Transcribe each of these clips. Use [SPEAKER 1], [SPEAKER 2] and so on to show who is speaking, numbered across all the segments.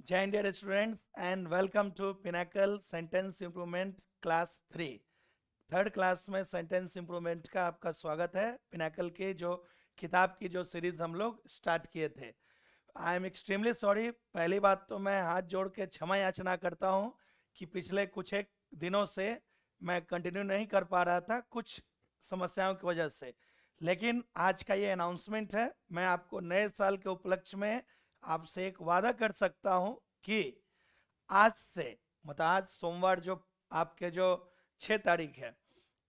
[SPEAKER 1] जय हिंद dear students and welcome to Pinnacle sentence improvement class 3। Third class में sentence improvement का आपका स्वागत है। पिनाकल के जो किताब की जो सीरीज हम लोग स्टार्ट किए थे। I am extremely sorry. पहली बात तो मैं हाथ जोड़ के क्षमा याचना करता हूँ कि पिछले कुछ एक दिनों से मैं कंटिन्यू नहीं कर पा रहा था कुछ समस्याओं की वजह से। लेकिन आज का ये अनाउंसमेंट है, मैं आपको नए साल के उपलक्ष्य में आपसे एक वादा कर सकता हूं कि आज से मतलब आज सोमवार जो आपके जो 6 तारीख है,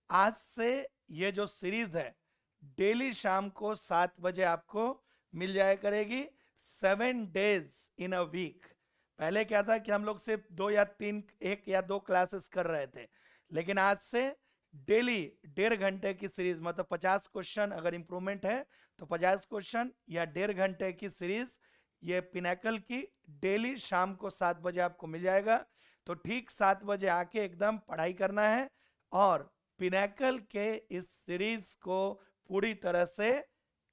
[SPEAKER 1] आज से ये जो सीरीज है डेली शाम को 7 बजे आपको मिल जाया करेगी। 7 डेज इन अ वीक। पहले क्या था कि हम लोग सिर्फ 2 या 3, 1 या 2 क्लासेस कर रहे थे, लेकिन आज से डेली 1.5 घंटे की सीरीज, मतलब 50 क्वेश्चन अगर इंप्रूवमेंट है तो 50 क्वेश्चन या 1.5 घंटे की सीरीज ये पिनाकल की डेली शाम को 7 बजे आपको मिल जाएगा। तो ठीक 7 बजे आके एकदम पढ़ाई करना है और पिनाकल के इस सीरीज को पूरी तरह से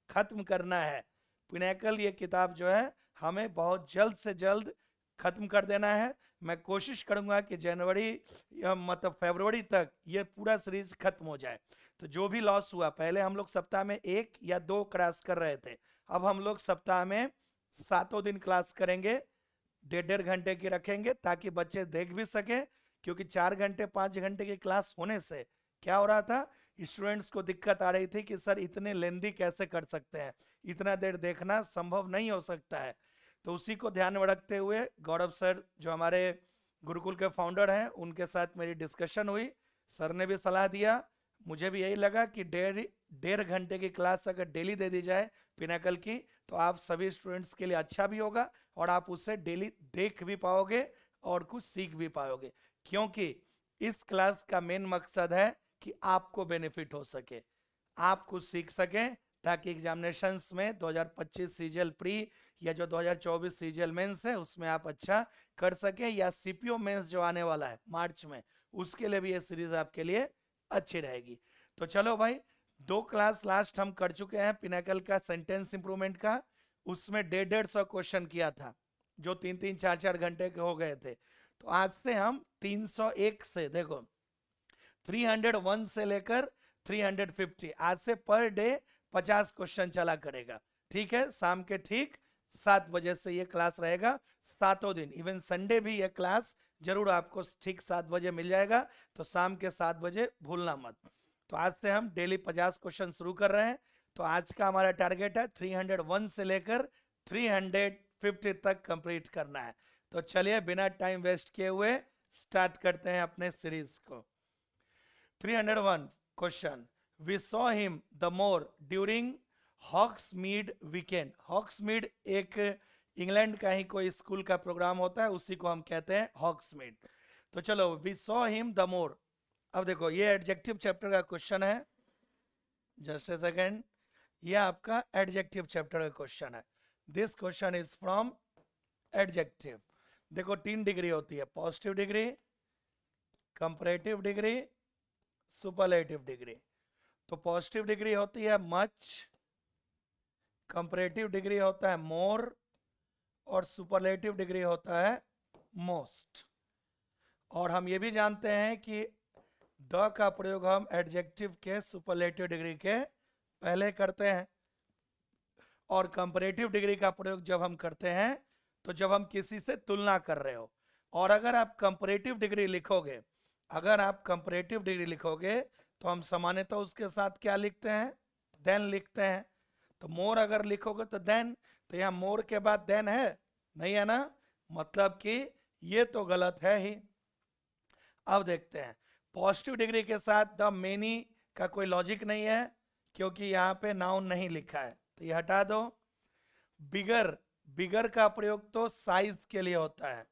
[SPEAKER 1] खत्म करना है। पिनाकल ये किताब जो है हमें बहुत जल्द से जल्द खत्म कर देना है। मैं कोशिश करूंगा कि जनवरी या मतलब फरवरी तक ये पूरा सीरीज खत्म हो जाए। तो जो भी लॉस हुआ, पहले हम लोग सप्ताह में 1 या 2 क्लास कर रहे थे, अब हम लोग सप्ताह में 7 दिन क्लास करेंगे, 1.5 घंटे की रखेंगे ताकि बच्चे देख भी सके। क्योंकि 4 घंटे 5 घंटे की क्लास होने से क्या हो रहा था, स्टूडेंट्स को दिक्कत आ रही थी कि सर इतने लेंदी कैसे कर सकते हैं, इतना देर देखना संभव नहीं हो सकता है। तो उसी को ध्यान में रखते हुए गौरव सर जो हमारे गुरुकुल के फाउंडर हैं, उनके साथ मेरी डिस्कशन हुई। सर ने भी सलाह दिया, मुझे भी यही लगा कि 1.5 घंटे की क्लास अगर डेली दे दी जाए पिनाकल की, तो आप सभी स्टूडेंट्स के लिए अच्छा भी होगा और आप उसे डेली देख भी पाओगे और कुछ सीख भी पाओगे। क्योंकि इस क्लास का मेन मकसद है कि आपको बेनिफिट हो सके, आप कुछ सीख सकें, ताकि एग्जामिनेशंस में 2025 सीजीएल प्री या जो 2024 सीजीएल मेंस है उसमें आप अच्छा कर सकें, या सीपीओ मेंस जो आने वाला है मार्च में, उसके लिए भी ये सीरीज आपके लिए अच्छी रहेगी। तो चलो भाई, 2 क्लास लास्ट हम कर चुके हैं पिनाकल का सेंटेंस इंप्रूवमेंट का। उसमें 150 क्वेश्चन किया था जो 3-3, 4-4 घंटे के हो गए थे। तो आज से हम 301 से, देखो 301 से लेकर 350, आज से पर डे 50 क्वेश्चन चला करेगा। ठीक है, शाम के ठीक 7 बजे से ये क्लास रहेगा 7 दिन। इवन संडे भी ये क्लास जरूर आपको ठीक 7 बजे मिल जाएगा। तो शाम के 7 बजे भूलना मत। तो आज से हम डेली 50 क्वेश्चन शुरू कर रहे हैं। तो आज का हमारा टारगेट है 301 से लेकर 350 तक कंप्लीट करना है। तो चलिए बिना टाइम वेस्ट किए हुए स्टार्ट करते हैं अपने सीरीज को। 301 question, we saw him the more during Hawksmead weekend. Hawksmead एक इंग्लैंड का ही कोई स्कूल का प्रोग्राम होता है, उसी को हम कहते हैं हॉक्समीड। तो चलो, we saw him the more. अब देखो ये एडजेक्टिव चैप्टर का क्वेश्चन है, जस्ट ए सेकेंड। ये आपका एडजेक्टिव चैप्टर का क्वेश्चन है। This question is from adjective. देखो 3 डिग्री होती है, positive degree, comparative degree, superlative degree. तो पॉजिटिव डिग्री होती है मच, कंपैरेटिव डिग्री होता है मोर और सुपरलेटिव डिग्री होता है मोस्ट। और हम ये भी जानते हैं कि द का प्रयोग हम एडजेक्टिव के सुपरलेटिव डिग्री के पहले करते हैं, और कंपैरेटिव डिग्री का प्रयोग जब हम करते हैं तो जब हम किसी से तुलना कर रहे हो। और अगर आप कंपैरेटिव डिग्री लिखोगे, अगर आप कंपैरेटिव डिग्री लिखोगे तो हम सामान्यतः उसके साथ क्या लिखते हैं, देन लिखते हैं। तो मोर अगर लिखोगे तो देन, तो यहाँ मोर के बाद देन है नहीं, है ना, मतलब कि ये तो गलत है ही। अब देखते हैं, पॉजिटिव डिग्री के साथ द मेनी का कोई लॉजिक नहीं है क्योंकि यहाँ पे नाउन नहीं लिखा है, तो ये हटा दो। बिगर, बिगर का प्रयोग तो साइज के लिए होता है।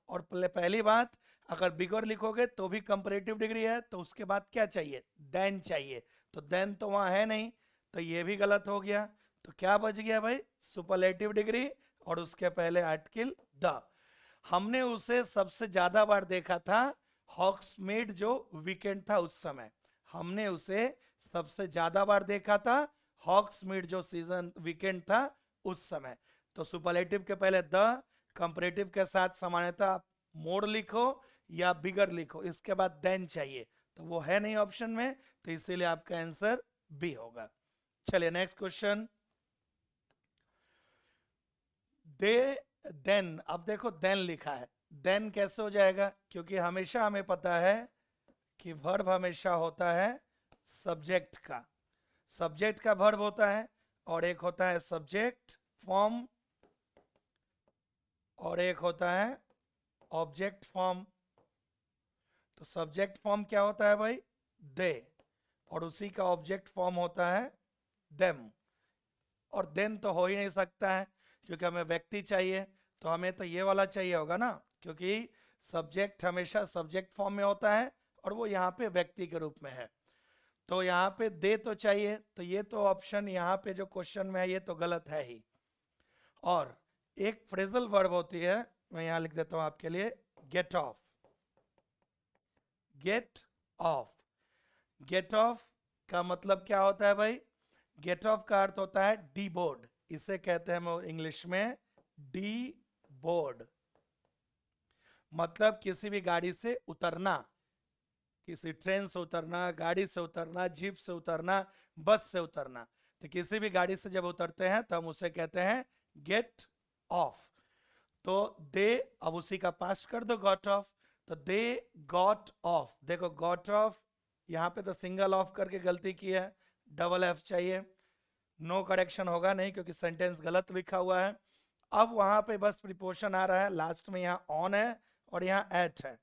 [SPEAKER 1] और पहली बात, अगर बिगर लिखोगे तो भी कंपैरेटिव डिग्री है, तो उसके बाद क्या चाहिए, देन चाहिए। तो देन तो वहां है नहीं, तो ये भी गलत हो गया। तो क्या बच गया भाई, सुपरलेटिव डिग्री और उसके पहले आर्टिकल द। हमने उसे सबसे ज्यादा बार देखा था हॉक्समीड जो वीकेंड था उस समय, हमने उसे सबसे ज्यादा बार देखा था हॉक्समीड जो सीजन वीकेंड था उस समय। तो सुपरलेटिव के पहले द, कंपैरेटिव के साथ सामान्यतः आप मोर लिखो या बिगर लिखो, इसके बाद देन चाहिए, तो वो है नहीं ऑप्शन में, तो इसीलिए आपका आंसर बी होगा। चलिए नेक्स्ट क्वेश्चन। दे देन, अब देखो देन लिखा है, देन कैसे हो जाएगा, क्योंकि हमेशा हमें पता है कि वर्ब हमेशा होता है सब्जेक्ट का, सब्जेक्ट का वर्ब होता है, और एक होता है सब्जेक्ट फॉर्म और एक होता है ऑब्जेक्ट फॉर्म। तो सब्जेक्ट फॉर्म क्या होता है भाई, दे, और उसी का ऑब्जेक्ट फॉर्म होता है देम। और देन तो हो ही नहीं सकता है, क्योंकि हमें व्यक्ति चाहिए, तो हमें तो ये वाला चाहिए होगा ना, क्योंकि सब्जेक्ट हमेशा सब्जेक्ट फॉर्म में होता है और वो यहाँ पे व्यक्ति के रूप में है। तो यहाँ पे दे तो चाहिए, तो ये तो ऑप्शन यहाँ पे जो क्वेश्चन में है ये तो गलत है ही। और एक फ्रेजल वर्ब होती है, मैं यहाँ लिख देता हूँ आपके लिए, get off. Get off, get off का मतलब क्या होता है भाई, गेट ऑफ का अर्थ होता है डी बोर्ड, इसे कहते हैं हम इंग्लिश में डी बोर्ड, मतलब किसी भी गाड़ी से उतरना, किसी ट्रेन से उतरना, गाड़ी से उतरना, जीप से उतरना, बस से उतरना। तो किसी भी गाड़ी से जब उतरते हैं तो हम उसे कहते हैं गेट ऑफ। तो दे, अब उसी का पास्ट कर दो गॉट ऑफ, तो दे गॉट ऑफ। देखो गॉट ऑफ यहाँ पे तो सिंगल ऑफ करके गलती की है, डबल एफ चाहिए, नो करेक्शन होगा नहीं क्योंकि सेंटेंस गलत लिखा हुआ है। अब वहां पे बस प्रीपोजिशन आ रहा है, लास्ट में यहाँ ऑन है और यहाँ एट है,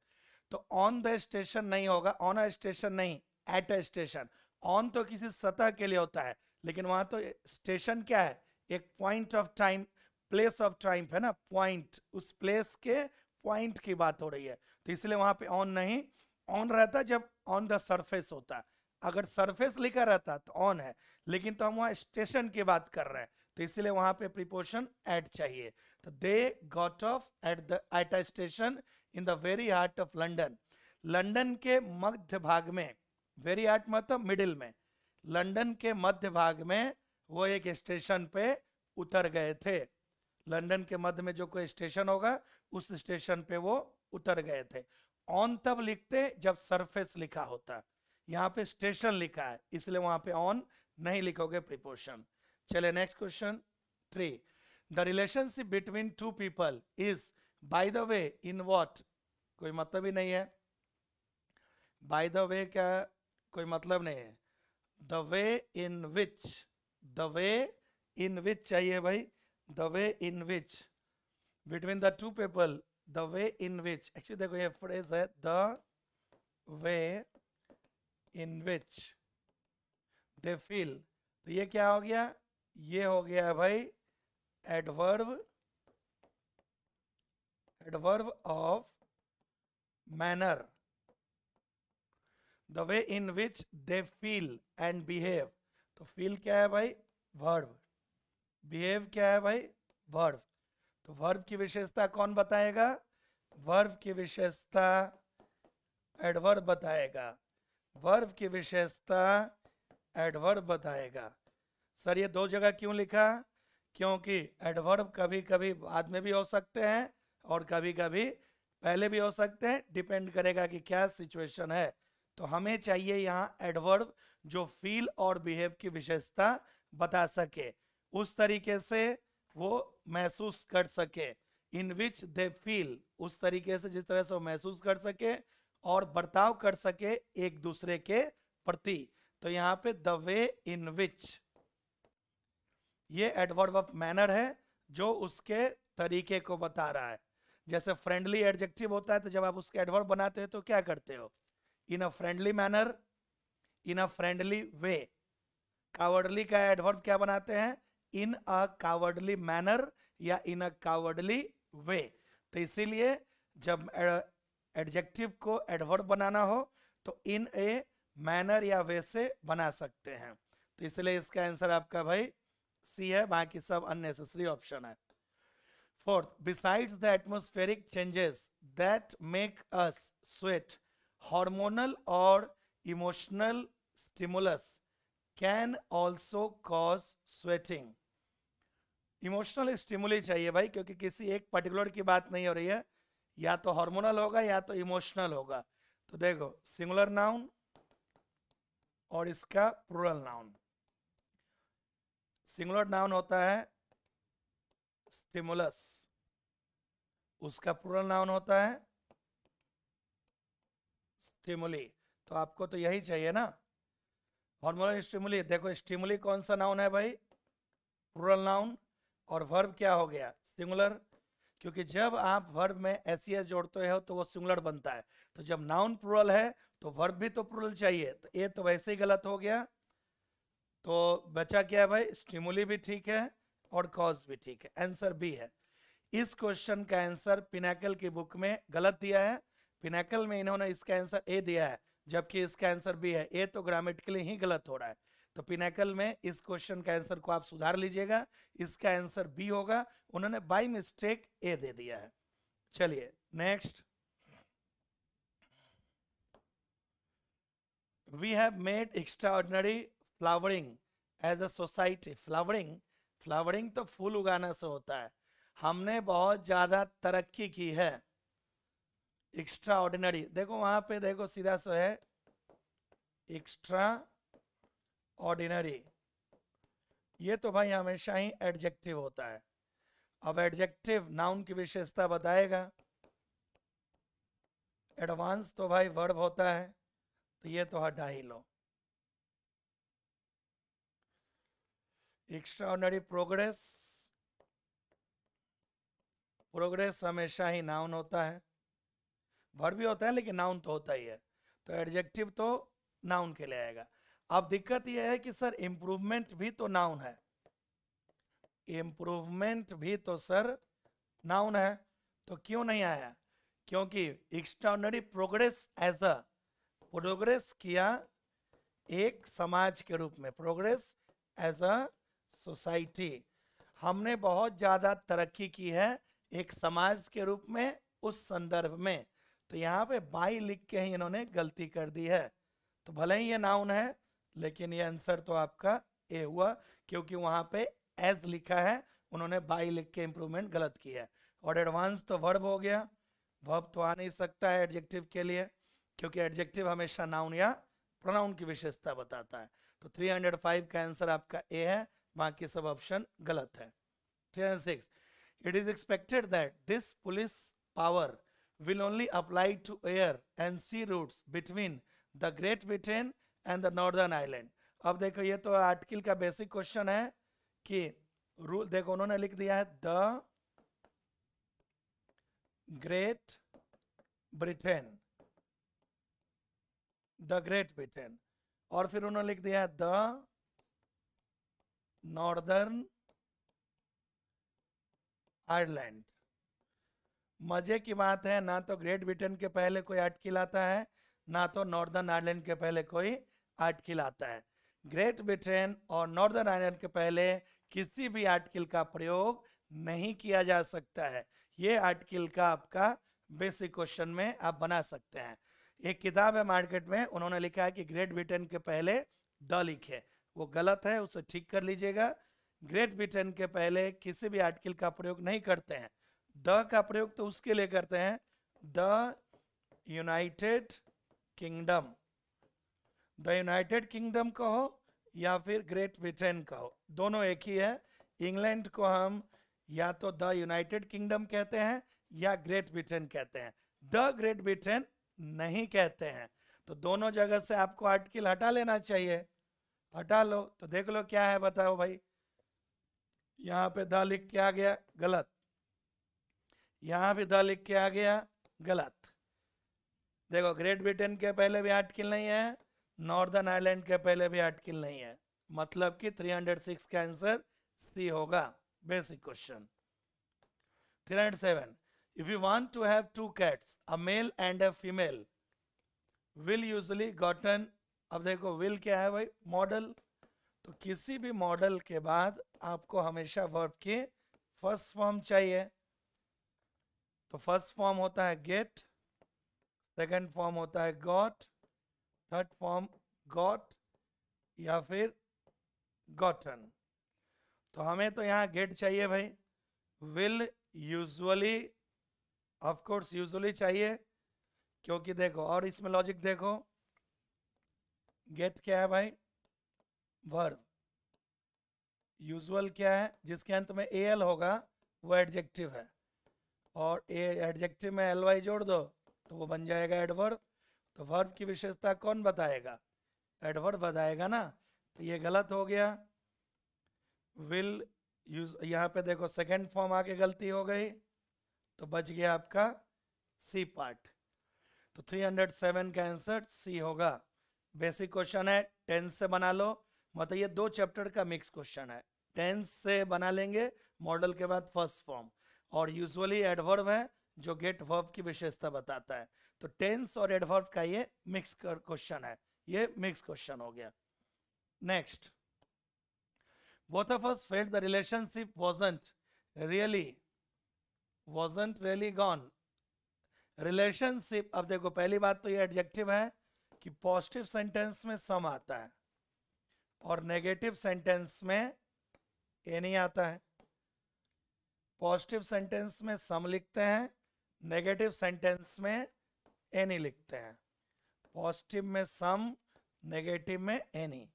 [SPEAKER 1] तो ऑन द स्टेशन नहीं होगा, ऑन अ स्टेशन नहीं, एट अ स्टेशन। ऑन तो किसी सतह के लिए होता है, लेकिन वहां तो स्टेशन क्या है, एक point of time, place of time है ना, पॉइंट, उस प्लेस के पॉइंट की बात हो रही है, तो इसलिए वहां पे ऑन नहीं, ऑन रहता जब ऑन द सरफेस होता, अगर सरफेस लिखा रहता तो ऑन है, लेकिन तो हम वहां स्टेशन की बात कर रहे हैं, तो इसलिए वहां पे प्रीपोजिशन एट चाहिए। तो they got off at a station in the very heart of London, London के मध्य भाग में, वेरी हार्ट मतलब मिडिल में, लंदन के मध्य भाग में वो एक स्टेशन पे उतर गए थे, लंदन के मध्य में जो कोई स्टेशन होगा उस स्टेशन पे वो उतर गए थे। ऑन तब लिखते जब सरफेस लिखा होता, यहाँ पे स्टेशन लिखा है इसलिए वहां पे ऑन नहीं लिखोगे प्रीपोजिशन। चले next question 3, the relationship between two people is by the way in what, कोई मतलब ही नहीं है, बाय द वे क्या कोई मतलब नहीं है, the way in which, the way इन विच चाहिए भाई, the way in which between the two people, the way in which, actually देखो ये फ्रेज है the way in which they feel, तो ये क्या हो गया, ये हो गया भाई adverb, adverb of manner, the way in which they feel and behave. तो फील क्या है भाई, वर्ब, बिहेव क्या है भाई, वर्ब। तो वर्ब की विशेषता कौन बताएगा, वर्ब की विशेषता एडवर्ब बताएगा, वर्ब की विशेषता एडवर्ब बताएगा। सर ये दो जगह क्यों लिखा, क्योंकि एडवर्ब कभी कभी बाद में भी हो सकते हैं और कभी कभी पहले भी हो सकते हैं, डिपेंड करेगा कि क्या सिचुएशन है। तो हमें चाहिए यहाँ एडवर्ब जो फील और बिहेव की विशेषता बता सके, उस तरीके से वो महसूस कर सके, इन विच दे फील, उस तरीके से जिस तरह से वो महसूस कर सके और बर्ताव कर सके एक दूसरे के प्रति। तो यहाँ पे द वे इन विच, ये एडवर्ब ऑफ मैनर है जो उसके तरीके को बता रहा है। जैसे फ्रेंडली एडजेक्टिव होता है, तो जब आप उसके एडवर्ब बनाते हो तो क्या करते हो, in a friendly manner, in a friendly way. Cowardly का एडवर्ब क्या बनाते हैं, इन अ कावर्डली मैनर या इन अ कावर्डली वे। तो इसीलिए जब एडजेक्टिव को एडवर्ब बनाना हो तो इन ए मैनर या वे से बना सकते हैं, तो इसलिए इसका आंसर आपका भाई सी है, बाकी सब अननेसेसरी ऑप्शन है। Fourth, besides the atmospheric changes that make us sweat, hormonal or emotional stimulus can also cause sweating. Emotional stimuli चाहिए भाई, क्योंकि किसी एक पर्टिकुलर की बात नहीं हो रही है, या तो हार्मोनल होगा या तो इमोशनल होगा। तो देखो सिंगुलर नाउन और इसका प्लूरल नाउन। सिंगुलर नाउन होता है स्टिमुलस, उसका प्लूरल नाउन होता है स्टिमुली। तो आपको तो यही चाहिए ना, हार्मोनल स्टिमुली। देखो स्टिमुली कौन सा नाउन है भाई, प्लूरल नाउन, और वर्ब क्या हो गया, सिंगुलर। क्योंकि जब आप वर्ब में एस जोड़ते हो तो वो सिंगुलर बनता है। तो जब नाउन प्लूरल है तो वर्ब भी तो प्लूरल चाहिए, तो ये तो वैसे ही गलत हो गया। तो बचा क्या है भाई, स्टिमुली भी ठीक है और कॉज भी ठीक है, आंसर बी है। इस क्वेश्चन का आंसर पिनाकल की बुक में गलत दिया है। पिनाकल में इन्होंने इसका आंसर ए दिया है, जबकि इसका आंसर बी है। ए तो ग्रामेटिकली ही गलत हो रहा है। तो पिनाकल में इस क्वेश्चन का आंसर को आप सुधार लीजिएगा, इसका आंसर बी होगा। उन्होंने बाय मिस्टेक ए दे दिया है। चलिए next, we have made extraordinary flowering as a society. Flowering तो फूल उगाने से होता है। हमने बहुत ज्यादा तरक्की की है। एक्स्ट्रा ऑर्डिनरी, देखो वहां पे देखो सीधा सा है एक्स्ट्रा ऑर्डिनरी, ये तो भाई हमेशा ही एडजेक्टिव होता है। अब एडजेक्टिव नाउन की विशेषता बताएगा, एडवांस तो भाई वर्ब होता है, तो ये तो हटा ही लो। एक्स्ट्रा ऑर्डिनरी प्रोग्रेस, प्रोग्रेस हमेशा ही नाउन होता है, वर्ब भी होता है लेकिन नाउन तो होता ही है। तो एडजेक्टिव तो नाउन के लिए आएगा। अब दिक्कत यह है कि सर इंप्रूवमेंट भी तो नाउन है, इंप्रूवमेंट भी तो सर नाउन है, तो क्यों नहीं आया, क्योंकि extraordinary progress as a, progress किया एक समाज के रूप में, प्रोग्रेस एज अ सोसाइटी, हमने बहुत ज़्यादा तरक्की की है एक समाज के रूप में उस संदर्भ में। तो यहाँ पे बाई लिख के ही इन्होंने गलती कर दी है। तो भले ही ये नाउन है लेकिन ये आंसर तो आपका ए हुआ, क्योंकि वहाँ पे एज लिखा है, उन्होंने बाई लिख के इंप्रूवमेंट गलत किया है। और एडवांस तो वर्ब हो गया, वर्ब तो आ नहीं सकता है एडजेक्टिव के लिए, क्योंकि एडजेक्टिव हमेशा नाउन या प्रोनाउन की विशेषता बताता है। तो 305 का आंसर आपका ए है, बाकी सब ऑप्शन गलत है। 306, it is expected that this police power will only apply to air and sea routes between the Great Britain and the Northern Ireland। अब देखो ये तो आर्टिकल का बेसिक क्वेश्चन है कि रूल, देखो उन्होंने लिख दिया है the great Britain, the great Britain, और फिर उन्होंने लिख दिया है द नॉर्दर्न आयरलैंड। मजे की बात है, ना तो ग्रेट ब्रिटेन के पहले कोई आर्टिकल आता है, ना तो नॉर्दर्न आयरलैंड के पहले कोई आर्टिकल आता है। ग्रेट ब्रिटेन और नॉर्दर्न आयरलैंड के पहले किसी भी आर्टिकल का प्रयोग नहीं किया जा सकता है। ये आर्टिकल का आपका बेसिक क्वेश्चन में आप बना सकते हैं। एक किताब है मार्केट में, उन्होंने लिखा है कि ग्रेट ब्रिटेन के पहले द लिखे, वो गलत है, उसे ठीक कर लीजिएगा। ग्रेट ब्रिटेन के पहले किसी भी आर्टिकल का प्रयोग नहीं करते हैं। द का प्रयोग तो उसके लिए करते हैं, the United kingdom, the United kingdom कहो या फिर ग्रेट ब्रिटेन कहो, दोनों एक ही है। इंग्लैंड को हम या तो द यूनाइटेड किंगडम कहते हैं या ग्रेट ब्रिटेन कहते हैं, द ग्रेट ब्रिटेन नहीं कहते हैं। तो दोनों जगह से आपको आर्टिकल हटा लेना चाहिए, हटा लो। तो देख लो क्या है, बताओ भाई। यहाँ पे द लिख के आ गया गलत, यहाँ भी द लिख के आ गया गलत। देखो ग्रेट ब्रिटेन के पहले भी आर्टिकल नहीं है, नॉर्दर्न आयरलैंड के पहले भी आर्टिकल नहीं है, मतलब कि 306 का आंसर सी होगा, basic question. 307, if you want to have two cats, a male and a female, will usually gotten, अब देखो will क्या है भाई, मॉडल। तो किसी भी मॉडल के बाद आपको हमेशा वर्ब की फर्स्ट फॉर्म चाहिए। तो फर्स्ट फॉर्म होता है गेट, सेकंड फॉर्म होता है गॉट, थर्ड फॉर्म गॉट या फिर गॉटन। तो हमें तो यहाँ गेट चाहिए भाई, will usually, of course usually चाहिए, क्योंकि देखो और इसमें लॉजिक देखो, गेट क्या है भाई, वर्ब, यूजुअल क्या है, जिसके अंत में एल होगा वो एडजेक्टिव है, और एडजेक्टिव में एल वाई जोड़ दो तो वो बन जाएगा एडवर्ब। तो वर्ब की विशेषता कौन बताएगा, एडवर्ब बताएगा ना, तो ये गलत हो गया। विल यूज, यहाँ पे देखो सेकंड फॉर्म आके गलती हो गई, तो बच गया आपका सी पार्ट। तो 307 का आंसर सी होगा। बेसिक क्वेश्चन है, टेंस से बना लो, मतलब ये 2 चैप्टर का मिक्स क्वेश्चन है। टेंस से बना लेंगे मॉडल के बाद फर्स्ट फॉर्म, और यूजुअली एडवर्ब है जो गेट वर्ब की विशेषता बताता है। तो टेंस और एडवर्ब का ये मिक्स क्वेश्चन है, ये मिक्स क्वेश्चन हो गया। Next, both of us felt the relationship wasn't really gone। Relationship, अब देखो पहली बात तो ये एडजेक्टिव है कि पॉजिटिव सेंटेंस में सम आता है और नेगेटिव सेंटेंस में एनी आता है। पॉजिटिव सेंटेंस में सम लिखते हैं, नेगेटिव सेंटेंस में एनी लिखते हैं। पॉजिटिव में सम, नेगेटिव में एनी।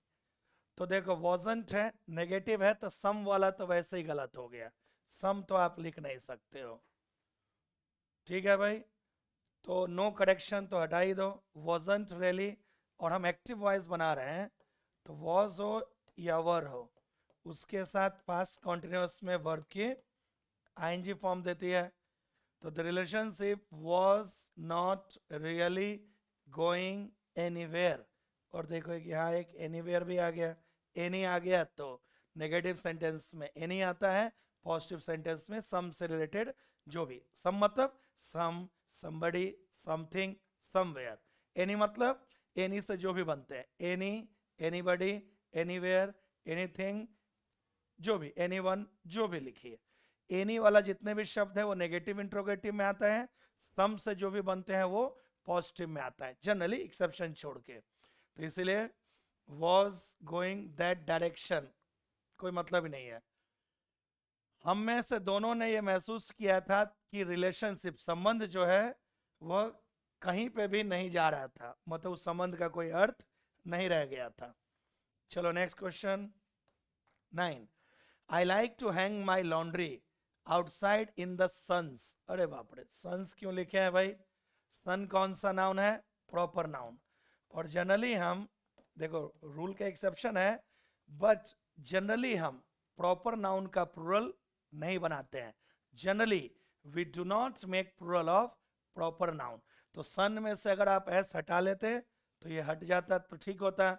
[SPEAKER 1] तो देखो wasn't है, नेगेटिव है, तो सम वाला तो वैसे ही गलत हो गया, सम तो आप लिख नहीं सकते हो, ठीक है भाई। तो नो करेक्शन तो हटा ही दो, wasn't really, और हम एक्टिव वॉइस बना रहे हैं, तो was हो या वर हो, उसके साथ पास्ट कॉन्टिन्यूस में वर्ब की आईएनजी फॉर्म देती है। तो the relationship was not really going anywhere, और देखो यहाँ एक एनीवेयर भी आ गया, एनी आ गया तो नेगेटिव सेंटेंस में एनी आता है, पॉजिटिव सेंटेंस में सम से रिलेटेड जो भी, सम मतलब सम, समबडी, समथिंग, समवेयर। एनी मतलब एनी से जो भी बनते हैं, एनी, एनीबडी, एनीवेयर, एनीथिंग, जो भी, एनीवन, जो भी लिखिए। एनी वाला जितने भी शब्द है वो नेगेटिव इंट्रोगेटिव में आता है, सम से जो भी बनते हैं वो पॉजिटिव में आता है, जनरली एक्सेप्शन छोड़ के। तो इसलिए was going that direction कोई मतलब ही नहीं है। हम में से दोनों ने ये महसूस किया था कि रिलेशनशिप, संबंध जो है वह कहीं पे भी नहीं जा रहा था, मतलब उस संबंध का कोई अर्थ नहीं रह गया था। चलो next question 9, I like to hang my laundry outside in the suns. अरे बाप रे, सन्स क्यों लिखे हैं भाई, सन कौन सा नाउन है, प्रॉपर नाउन। और जनरली हम देखो, रूल का एक्सेप्शन है, बट जनरली हम प्रॉपर नाउन का प्लूरल नहीं बनाते हैं। Generally we do not make plural of proper noun. तो सन में से अगर आप एस हटा लेते तो ये हट जाता तो ठीक होता,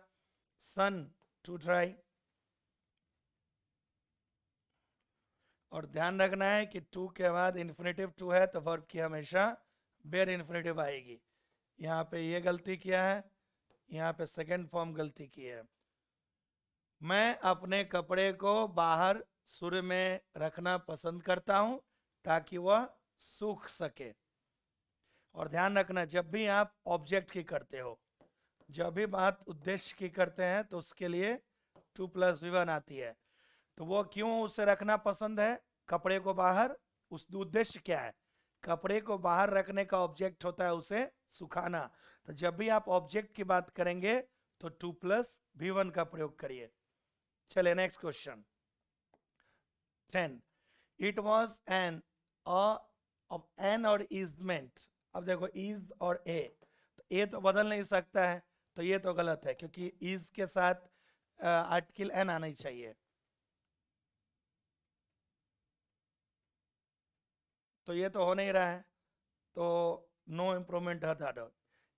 [SPEAKER 1] सन टू ट्राई। और ध्यान रखना है कि टू के बाद इन्फिनेटिव टू है तो वर्ब की हमेशा बेयर इन्फिनेटिव आएगी। यहाँ पे ये गलती किया है, यहाँ पे सेकेंड फॉर्म गलती की है। मैं अपने कपड़े को बाहर सूर्य में रखना पसंद करता हूं ताकि वह सूख सके। और ध्यान रखना, जब भी आप ऑब्जेक्ट की करते हो, जब भी बात उद्देश्य की करते हैं तो उसके लिए 2+V1 आती है। तो वो क्यों उसे रखना पसंद है, कपड़े को बाहर, उस उद्देश्य क्या है, कपड़े को बाहर रखने का ऑब्जेक्ट होता है उसे सुखाना। तो जब भी आप ऑब्जेक्ट की बात करेंगे तो 2+V1 का प्रयोग करिए। चले next question 10, it was an और इजमेंट। अब देखो इज और ए, तो ए तो बदल नहीं सकता है, तो ये तो गलत है क्योंकि इज के साथ आर्टिकल एन आना ही चाहिए। तो ये तो हो नहीं रहा है, तो नो इम्प्रूवमेंट हटा दो।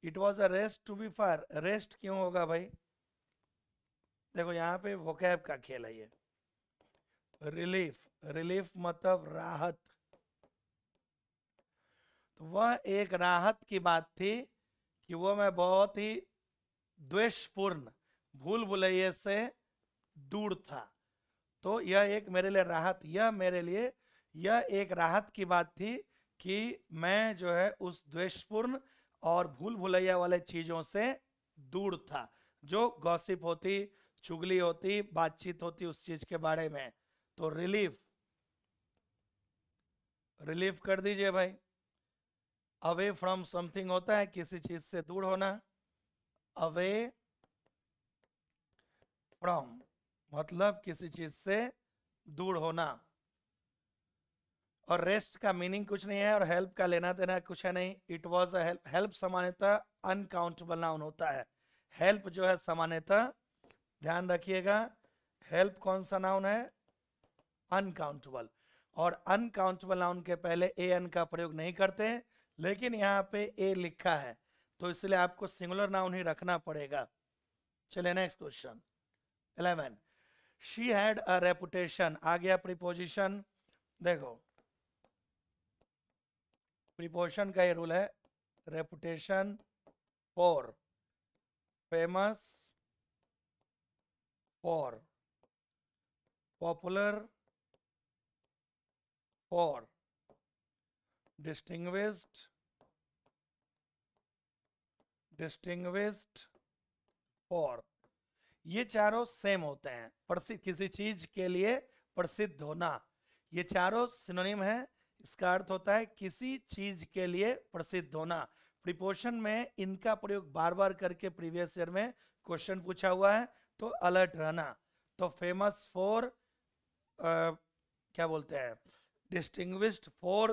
[SPEAKER 1] It was a rest to be far, rest क्यों होगा भाई, देखो यहाँ पे वोकैब का खेल है ये। रिलीफ, रिलीफ मतलब राहत, तो वह एक राहत की बात थी कि वो मैं बहुत ही द्वेषपूर्ण भूल भुलैये से दूर था। तो यह एक मेरे लिए राहत, यह एक राहत की बात थी कि मैं जो है उस द्वेषपूर्ण और भूल भुलैया वाले चीज़ों से दूर था, जो गॉसिप होती, चुगली होती, बातचीत होती उस चीज़ के बारे में, तो रिलीफ, रिलीफ कर दीजिए भाई। अवे फ्रॉम समथिंग होता है किसी चीज से दूर होना, अवे फ्रॉम मतलब किसी चीज से दूर होना। और रेस्ट का मीनिंग कुछ नहीं है और हेल्प का लेना देना कुछ है नहीं। It was a help, help सामान्यतः अनकाउंटेबल नाउन होता है। हेल्प जो है सामान्यतः, ध्यान रखिएगा, हेल्प कौन सा नाउन है, अनकाउंटेबल। और अनकाउंटेबल नाउन के पहले ए एन का प्रयोग नहीं करते, लेकिन यहाँ पे ए लिखा है तो इसलिए आपको सिंगुलर नाउन ही रखना पड़ेगा। चलिए next question 11। She had a reputation, आ गया प्रीपोजिशन। देखो प्रीपोजिशन का ये रूल है, reputation for, famous for, popular for, distinguished, distinguished for. ये चारों सेम होते हैं, प्रसिद्ध, किसी चीज के लिए प्रसिद्ध होना, ये चारों सिनोनिम है। इसका अर्थ होता है किसी चीज के लिए प्रसिद्ध होना। प्रीपोजिशन में इनका प्रयोग बार बार करके प्रीवियस ईयर में क्वेश्चन पूछा हुआ है, तो अलर्ट रहना। तो फेमस फॉर, क्या बोलते हैं, डिस्टिंग्विश्ड फॉर,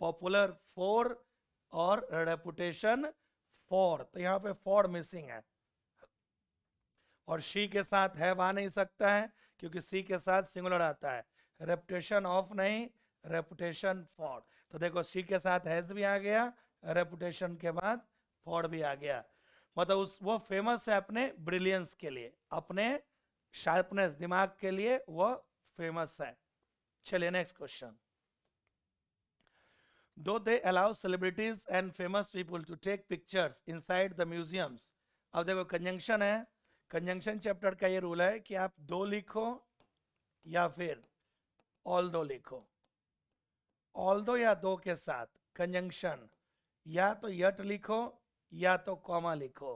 [SPEAKER 1] पॉपुलर फॉर और रेपुटेशन फॉर। तो यहाँ पे फॉर मिसिंग है और शी के साथ हैव आ नहीं सकता है क्योंकि सी के साथ सिंगुलर आता है। रेपुटेशन ऑफ नहीं, रेपुटेशन फॉर। तो देखो सी के साथ हैज भी आ गया, रेपुटेशन के बाद फॉर भी आ गया। मतलब उस वो फेमस है अपने ब्रिलियंस के लिए, अपने शार्पनेस, दिमाग के लिए वो फेमस है। चलिए next question. Do they allow celebrities and famous people to take pictures inside the museums. अब देखो कंजंक्शन है, कंजंक्शन चैप्टर का ये रूल है कि आप दो लिखो या फिर ऑल दो लिखो। ऑल दो या दो के साथ कंजंक्शन, या तो यट लिखो या तो कॉमा लिखो।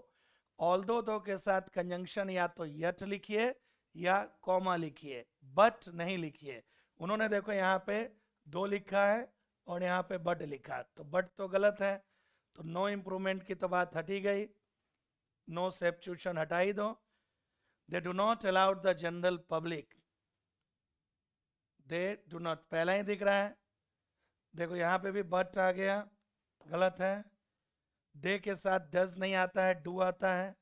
[SPEAKER 1] ऑल दो के साथ कंजंक्शन या तो यट लिखिए या कॉमा लिखिए, बट नहीं लिखिए। उन्होंने देखो यहाँ पे दो लिखा है और यहाँ पे बट लिखा, तो बट तो गलत है, तो नो इम्प्रूवमेंट की तो बात हट ही गई, नो सब्स्टिट्यूशन हटा ही दो। They do not allowed the general public, they do not पहला ही दिख रहा है, देखो यहाँ पे भी बट आ गया, गलत है। दे के साथ डज नहीं आता है, डू आता है,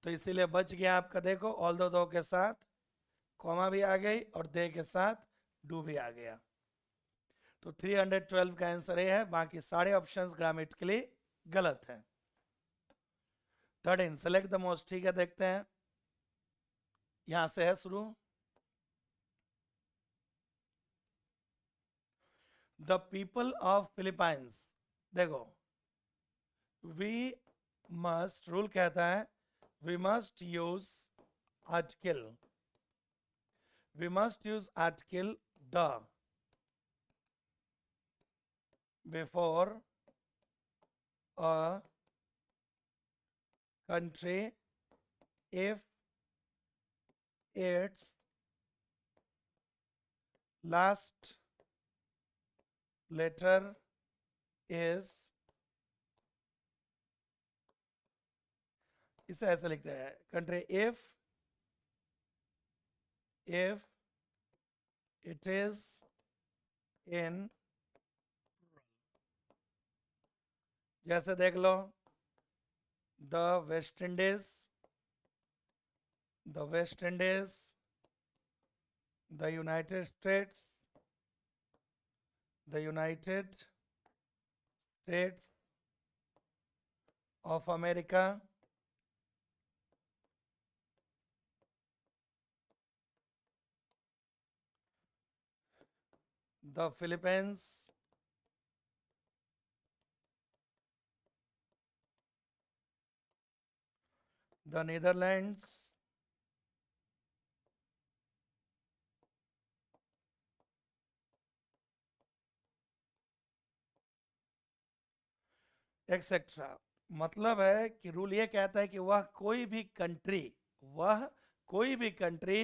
[SPEAKER 1] तो इसीलिए बच गया आपका। देखो ऑल दो के साथ कॉमा भी आ गई और दे के साथ डू भी आ गया। तो 312 का आंसर ये है, बाकी सारे ऑप्शंस ग्रामेटिकली गलत हैं। 13 सेलेक्ट द मोस्ट, ठीक है देखते हैं, यहां से है शुरू। द पीपल ऑफ फिलीपाइंस, देखो वी मस्ट, रूल कहता है we must use article, we must use article the before a country if its last letter is, इसे ऐसे लिखते हैं country, if it is in, जैसे देख लो the West Indies, the West Indies, the United States, the United States of America, the Philippines, the Netherlands, etcetera. मतलब है कि रूल ये कहता है कि वह कोई भी कंट्री, वह कोई भी कंट्री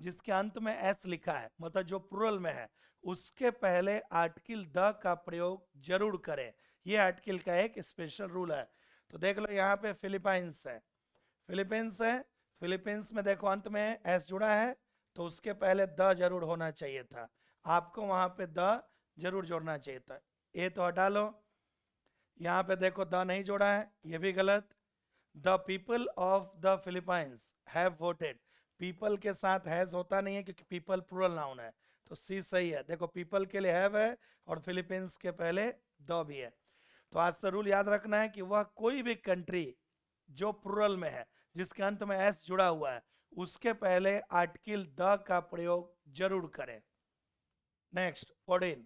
[SPEAKER 1] जिसके अंत में एस लिखा है, मतलब जो प्लूरल में है, उसके पहले आर्टिकल द का प्रयोग जरूर करें। ये आर्टिकल का एक स्पेशल रूल है। तो देख लो यहाँ पे फिलीपाइंस है, फिलीपींस है, फिलीपींस में देखो अंत में एस जुड़ा है, तो उसके पहले द जरूर होना चाहिए था, आपको वहां पे द जरूर जोड़ना चाहिए था। ए तो हटा लो, यहाँ पे देखो द नहीं जोड़ा है, ये भी गलत। The people of the Philippines have voted, people के साथ हैज होता नहीं है क्योंकि पीपल प्लूरल नाउन है, तो सी सही है। देखो पीपल के लिए हैव है और फिलीपींस के पहले द भी है। तो आज से रूल याद रखना है कि वह कोई भी कंट्री जो प्लूरल में है, जिसके अंत में एस जुड़ा हुआ है, उसके पहले आर्टिकल द का प्रयोग जरूर करें। नेक्स्ट 14,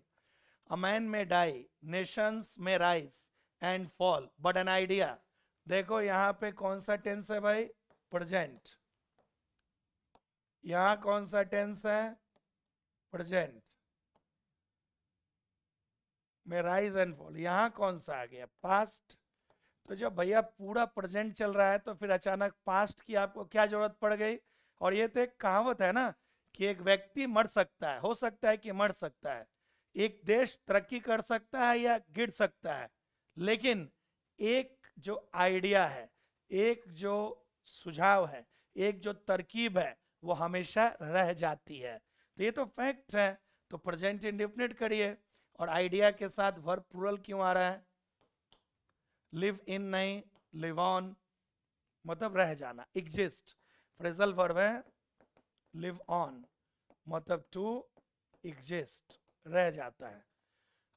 [SPEAKER 1] अ मैन में डाई, नेशंस में rise and fall but an idea. देखो यहाँ पे कौन सा टेंस है भाई, प्रेजेंट। यहाँ कौन सा टेंस है, प्रेजेंट में राइज एंड फॉल। यहाँ कौन सा आ गया, पास्ट। तो जब भैया पूरा प्रेजेंट चल रहा है तो फिर अचानक पास्ट की आपको क्या जरूरत पड़ गई। और ये तो एक कहावत है ना कि एक व्यक्ति मर सकता है, हो सकता है कि मर सकता है, एक देश तरक्की कर सकता है या गिर सकता है, लेकिन एक जो आइडिया है, एक जो सुझाव है, एक जो तरकीब है, वो हमेशा रह जाती है। तो ये तो फैक्ट है। तो प्रेजेंट इंडेफिनिट करिए, और आइडिया के साथ वर्ब प्लूरल क्यों आ रहा है, लिव इन नहीं, लिव ऑन, मतलब रह जाना, एग्जिस्ट। फ्रेजल वर्ब है लिव ऑन, मतलब टू एग्जिस्ट, रह जाता है।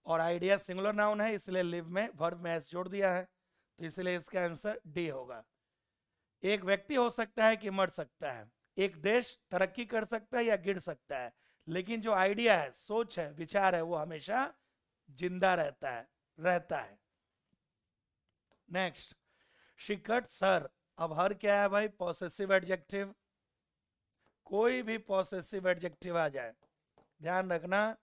[SPEAKER 1] और आइडिया सिंगुलर नाउन है, इसलिए लिव में वर्ब में एस जोड़ दिया है, तो इसलिए इसका आंसर डी होगा। एक व्यक्ति हो सकता है कि मर सकता है, एक देश तरक्की कर सकता है या गिर सकता है, लेकिन जो आइडिया है, सोच है, विचार है, वो हमेशा जिंदा रहता है। नेक्स्ट, शी कट्स हर। अब हर क्या है भाई, पॉसेसिव एडजेक्टिव। कोई भी पॉसेसिव एडजेक्टिव आ जाए, ध्यान रखना,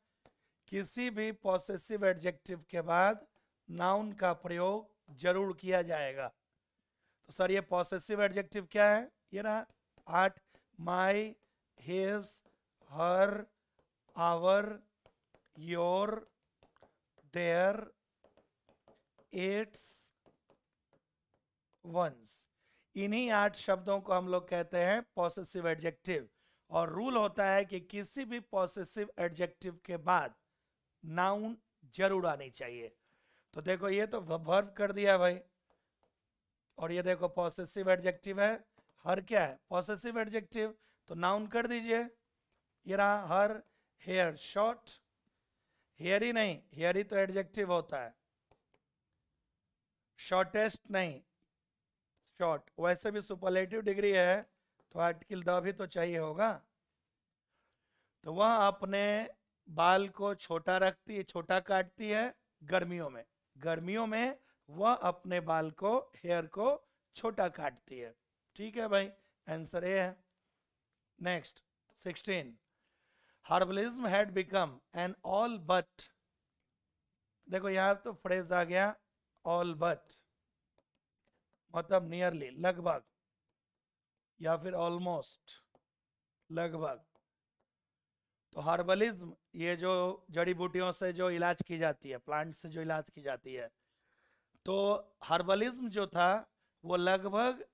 [SPEAKER 1] किसी भी पॉसेसिव एडजेक्टिव के बाद नाउन का प्रयोग जरूर किया जाएगा। तो सर ये पॉसेसिव एडजेक्टिव क्या है, ये रहा 8, my, his, her, our, your, their, its, one's. इन्हीं 8 शब्दों को हम लोग कहते हैं पॉसेसिव एडजेक्टिव। और रूल होता है कि किसी भी पॉसेसिव एडजेक्टिव के बाद नाउन जरूर आनी चाहिए। तो देखो ये तो वर्ब कर दिया भाई, और ये देखो पॉसेसिव एडजेक्टिव है, हर क्या है, पॉसेसिव एडजेक्टिव, तो नाउन कर दीजिए। ये रहा हर, हेयर शॉर्ट, हेयर ही नहीं, हेयर ही तो एडजेक्टिव होता है, शॉर्टेस्ट नहीं, शॉर्ट। वैसे भी सुपरलेटिव डिग्री है, तो आर्टिकल द भी तो चाहिए होगा। तो वह अपने बाल को छोटा रखती है, छोटा काटती है गर्मियों में, गर्मियों में वह अपने बाल को, हेयर को छोटा काटती है। ठीक है भाई, आंसर ए है। Next 16, herbalism had become an all but. देखो यहाँ तो फ्रेज आ गया ऑल बट, मतलब नियरली, लगभग, या फिर ऑलमोस्ट, लगभग। तो हर्बलिज्म, ये जो जड़ी बूटियों से जो इलाज की जाती है, प्लांट से जो इलाज की जाती है, तो हर्बलिज्म जो था वो लगभग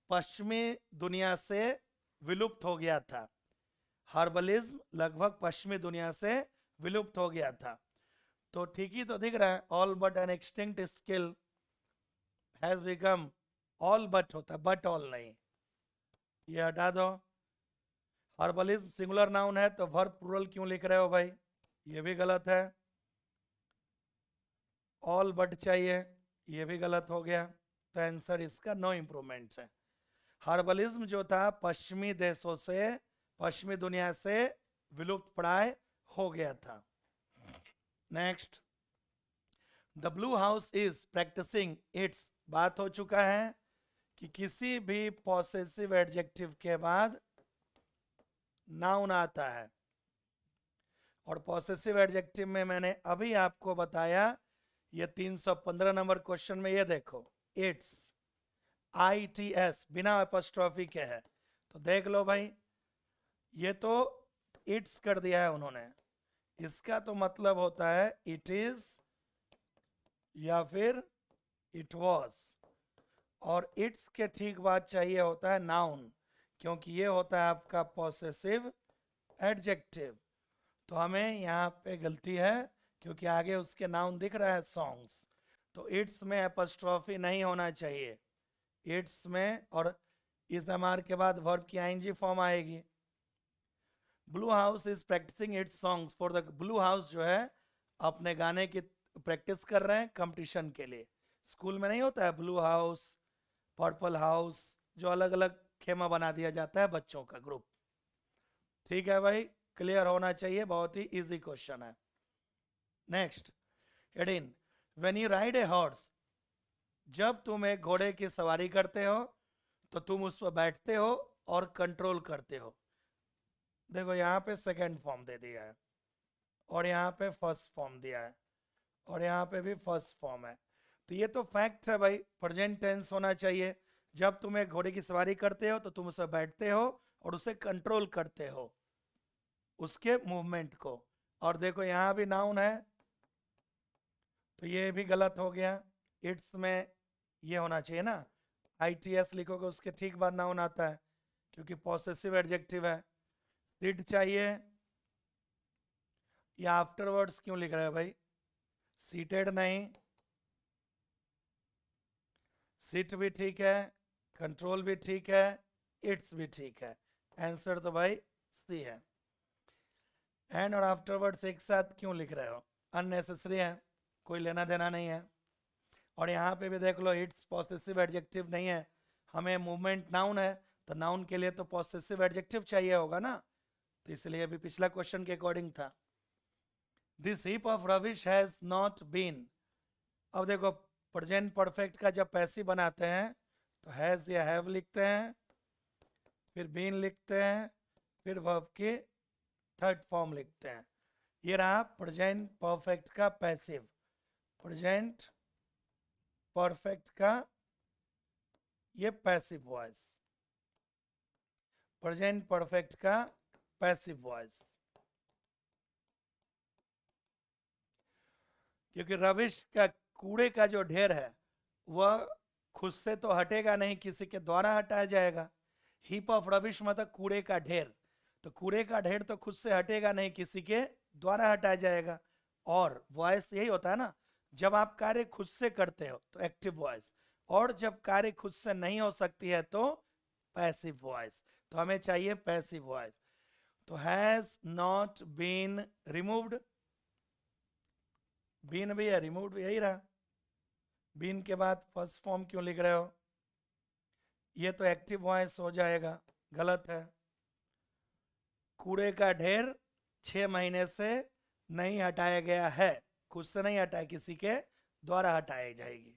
[SPEAKER 1] पश्चिमी दुनिया से विलुप्त हो गया था। हर्बलिज्म लगभग पश्चिमी दुनिया से विलुप्त हो गया था। तो ठीक ही तो दिख रहा है, all but N extinct skill has become, all but होता है, बट ऑल नहीं, ये हटा दो। हर्बलिज्म सिंगुलर नाउन है, तो वर्ब प्लूरल क्यों लिख रहे हो भाई, ये भी गलत है। ऑल बट चाहिए, ये भी गलत हो गया। तो आंसर इसका नो इम्प्रूवमेंट है। हर्बलिज्म जो था पश्चिमी देशों से, पश्चिमी दुनिया से विलुप्त प्राय हो गया था। Next, the blue house is practising its. बात हो चुका है कि किसी भी पॉसेसिव एडजेक्टिव के बाद नाउन आता है, और पॉसेसिव एडजेक्टिव में मैंने अभी आपको बताया, ये 315 नंबर क्वेश्चन में ये देखो, इट्स, ITS बिना अपॉस्ट्रोफी के है। तो देख लो भाई, ये तो इट्स कर दिया है उन्होंने, इसका तो मतलब होता है इट इज या फिर इट वॉज, और इट्स के ठीक बाद चाहिए होता है नाउन, क्योंकि ये होता है आपका पॉसेसिव एडजेक्टिव। तो हमें यहाँ पे गलती है, क्योंकि आगे उसके नाउन दिख रहा है सॉन्ग्स, तो इट्स में एपस्ट्रॉफी नहीं होना चाहिए इट्स में, और इस एमआर के बाद वर्ब की आईएनजी फॉर्म आएगी। Blue house is practising its songs for the, blue house जो है अपने गाने की प्रैक्टिस कर रहे हैं कंपटीशन के लिए। स्कूल में नहीं होता है ब्लू हाउस, पर्पल हाउस, जो अलग अलग खेमा बना दिया जाता है बच्चों का ग्रुप। ठीक है भाई, क्लियर होना चाहिए, बहुत ही इजी क्वेश्चन है। Next 18, when you ride a horse, जब तुम एक घोड़े की सवारी करते हो तो तुम उस पर बैठते हो और कंट्रोल करते हो। देखो यहाँ पे सेकंड फॉर्म दे दिया है, और यहाँ पे फर्स्ट फॉर्म दिया है, और यहाँ पे भी फर्स्ट फॉर्म है। तो ये तो फैक्ट है भाई, प्रेजेंट टेंस होना चाहिए। जब तुम एक घोड़े की सवारी करते हो तो तुम उसे बैठते हो और उसे कंट्रोल करते हो, उसके मूवमेंट को। और देखो यहाँ भी नाउन है, तो ये भी गलत हो गया। इट्स में ये होना चाहिए ना, ITS लिखोगे उसके ठीक बाद नाउन आता है, क्योंकि पॉसेसिव एडजेक्टिव है। सिट चाहिए, या आफ्टरवर्ड्स क्यों लिख रहे हैं भाई, सीटेड नहीं, सिट भी ठीक है, कंट्रोल भी ठीक है, इट्स भी ठीक है। आंसर तो भाई सी है। एंड और आफ्टरवर्ड्स एक साथ क्यों लिख रहे हो, अननेसेसरी है, कोई लेना देना नहीं है। और यहाँ पे भी देख लो, इट्स पॉसेसिव एडजेक्टिव नहीं है, हमें मूवमेंट नाउन है, तो नाउन के लिए तो पॉसेसिव एडजेक्टिव चाहिए होगा ना, तो इसलिए अभी पिछला क्वेश्चन के अकॉर्डिंग था। This heap of rubbish has not been, अब देखो प्रेजेंट परफेक्ट का जब पैसिव बनाते हैं तो हैज या हैव लिखते हैं, फिर बीन लिखते हैं, फिर वर्ब की थर्ड फॉर्म लिखते हैं। ये रहा प्रेजेंट परफेक्ट का पैसिव, प्रेजेंट परफेक्ट का ये पैसिव वॉइस, प्रेजेंट परफेक्ट का पैसिव वॉइस। क्योंकि रविश का कूड़े का जो ढेर है वह खुद से तो हटेगा नहीं, किसी के द्वारा हटाया जाएगा। हीप ऑफ रविश मतलब कूड़े का ढेर, तो कूड़े का ढेर तो खुद से हटेगा नहीं, किसी के द्वारा हटाया जाएगा। और वॉइस यही होता है ना, जब आप कार्य खुद से करते हो तो एक्टिव वॉइस, और जब कार्य खुद से नहीं हो सकती है तो पैसिव वॉइस। तो हमें चाहिए पैसिव वॉइस। तो has not been removed, been भी है, रिमूव्ड भी, यही रहा। बीन के बाद फर्स्ट फॉर्म क्यों लिख रहे हो, ये तो एक्टिव वॉइस हो जाएगा, गलत है। कूड़े का ढेर 6 महीने से नहीं हटाया गया है, खुद से नहीं हटाया, किसी के द्वारा हटाई जाएगी।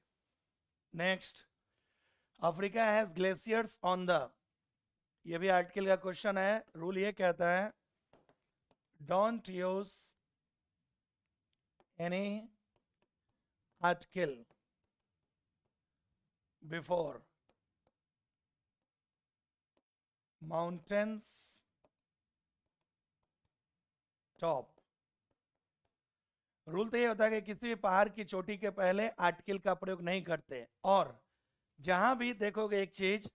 [SPEAKER 1] Next, Africa has glaciers on the, ये भी आर्टिकल का क्वेश्चन है। रूल ये कहता है don't use any article before mountains top. Rule तो ये होता है कि किसी भी पहाड़ की चोटी के पहले आर्टिकल का प्रयोग नहीं करते, और जहां भी देखोगे एक चीज,